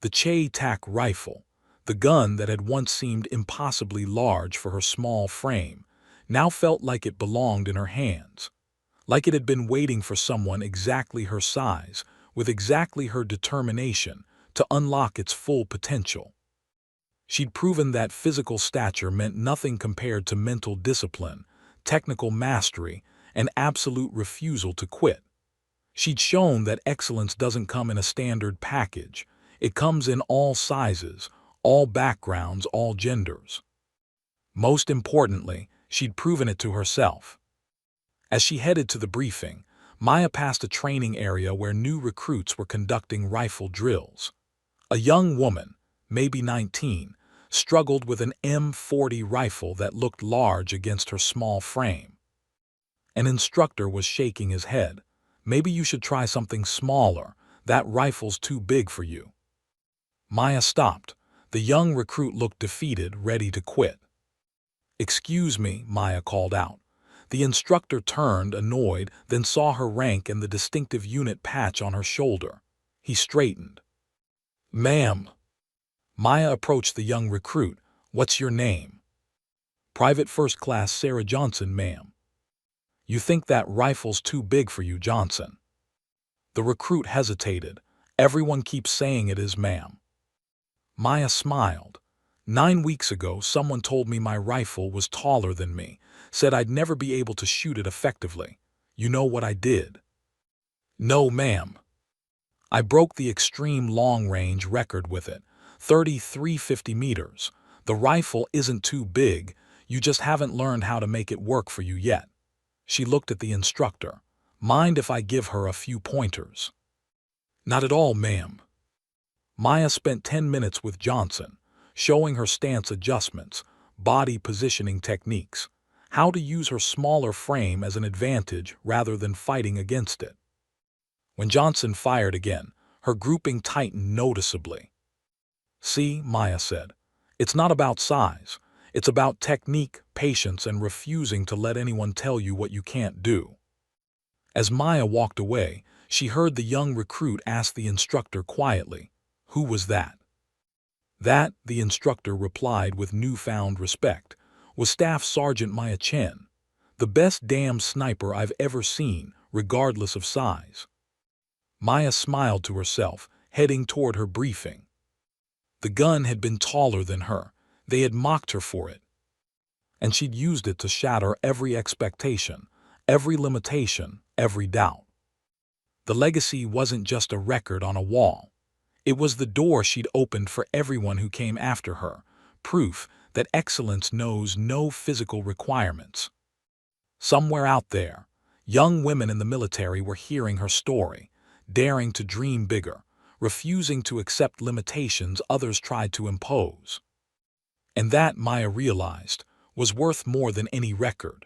The HA-TAC rifle, the gun that had once seemed impossibly large for her small frame, now felt like it belonged in her hands. Like it had been waiting for someone exactly her size, with exactly her determination, to unlock its full potential. She'd proven that physical stature meant nothing compared to mental discipline, technical mastery, and absolute refusal to quit. She'd shown that excellence doesn't come in a standard package. It comes in all sizes, all backgrounds, all genders. Most importantly, she'd proven it to herself. As she headed to the briefing, Maya passed a training area where new recruits were conducting rifle drills. A young woman, maybe 19, struggled with an M40 rifle that looked large against her small frame. An instructor was shaking his head. "Maybe you should try something smaller. That rifle's too big for you." Maya stopped. The young recruit looked defeated, ready to quit. "Excuse me," Maya called out. The instructor turned, annoyed, then saw her rank and the distinctive unit patch on her shoulder. He straightened. "Ma'am." Maya approached the young recruit. "What's your name?" "Private First Class Sarah Johnson, ma'am." "You think that rifle's too big for you, Johnson?" The recruit hesitated. "Everyone keeps saying it is, ma'am." Maya smiled. 9 weeks ago, someone told me my rifle was taller than me, said I'd never be able to shoot it effectively. You know what I did?" "No, ma'am." "I broke the extreme long-range record with it, 3350 meters. The rifle isn't too big, you just haven't learned how to make it work for you yet." She looked at the instructor. "Mind if I give her a few pointers?" "Not at all, ma'am." Maya spent 10 minutes with Johnson, showing her stance adjustments, body positioning techniques. how to use her smaller frame as an advantage rather than fighting against it. When Johnson fired again, her grouping tightened noticeably. "See," Maya said, "it's not about size. It's about technique, patience, and refusing to let anyone tell you what you can't do." As Maya walked away, she heard the young recruit ask the instructor quietly, "Who was that?" That, the instructor replied with newfound respect, was Staff Sergeant Maya Chen, the best damn sniper I've ever seen, regardless of size. Maya smiled to herself, heading toward her briefing. The gun had been taller than her. They had mocked her for it. And she'd used it to shatter every expectation, every limitation, every doubt. The legacy wasn't just a record on a wall. It was the door she'd opened for everyone who came after her, proof that excellence knows no physical requirements. Somewhere out there, young women in the military were hearing her story, daring to dream bigger, refusing to accept limitations others tried to impose. And that, Maya realized, was worth more than any record.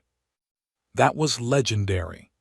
That was legendary.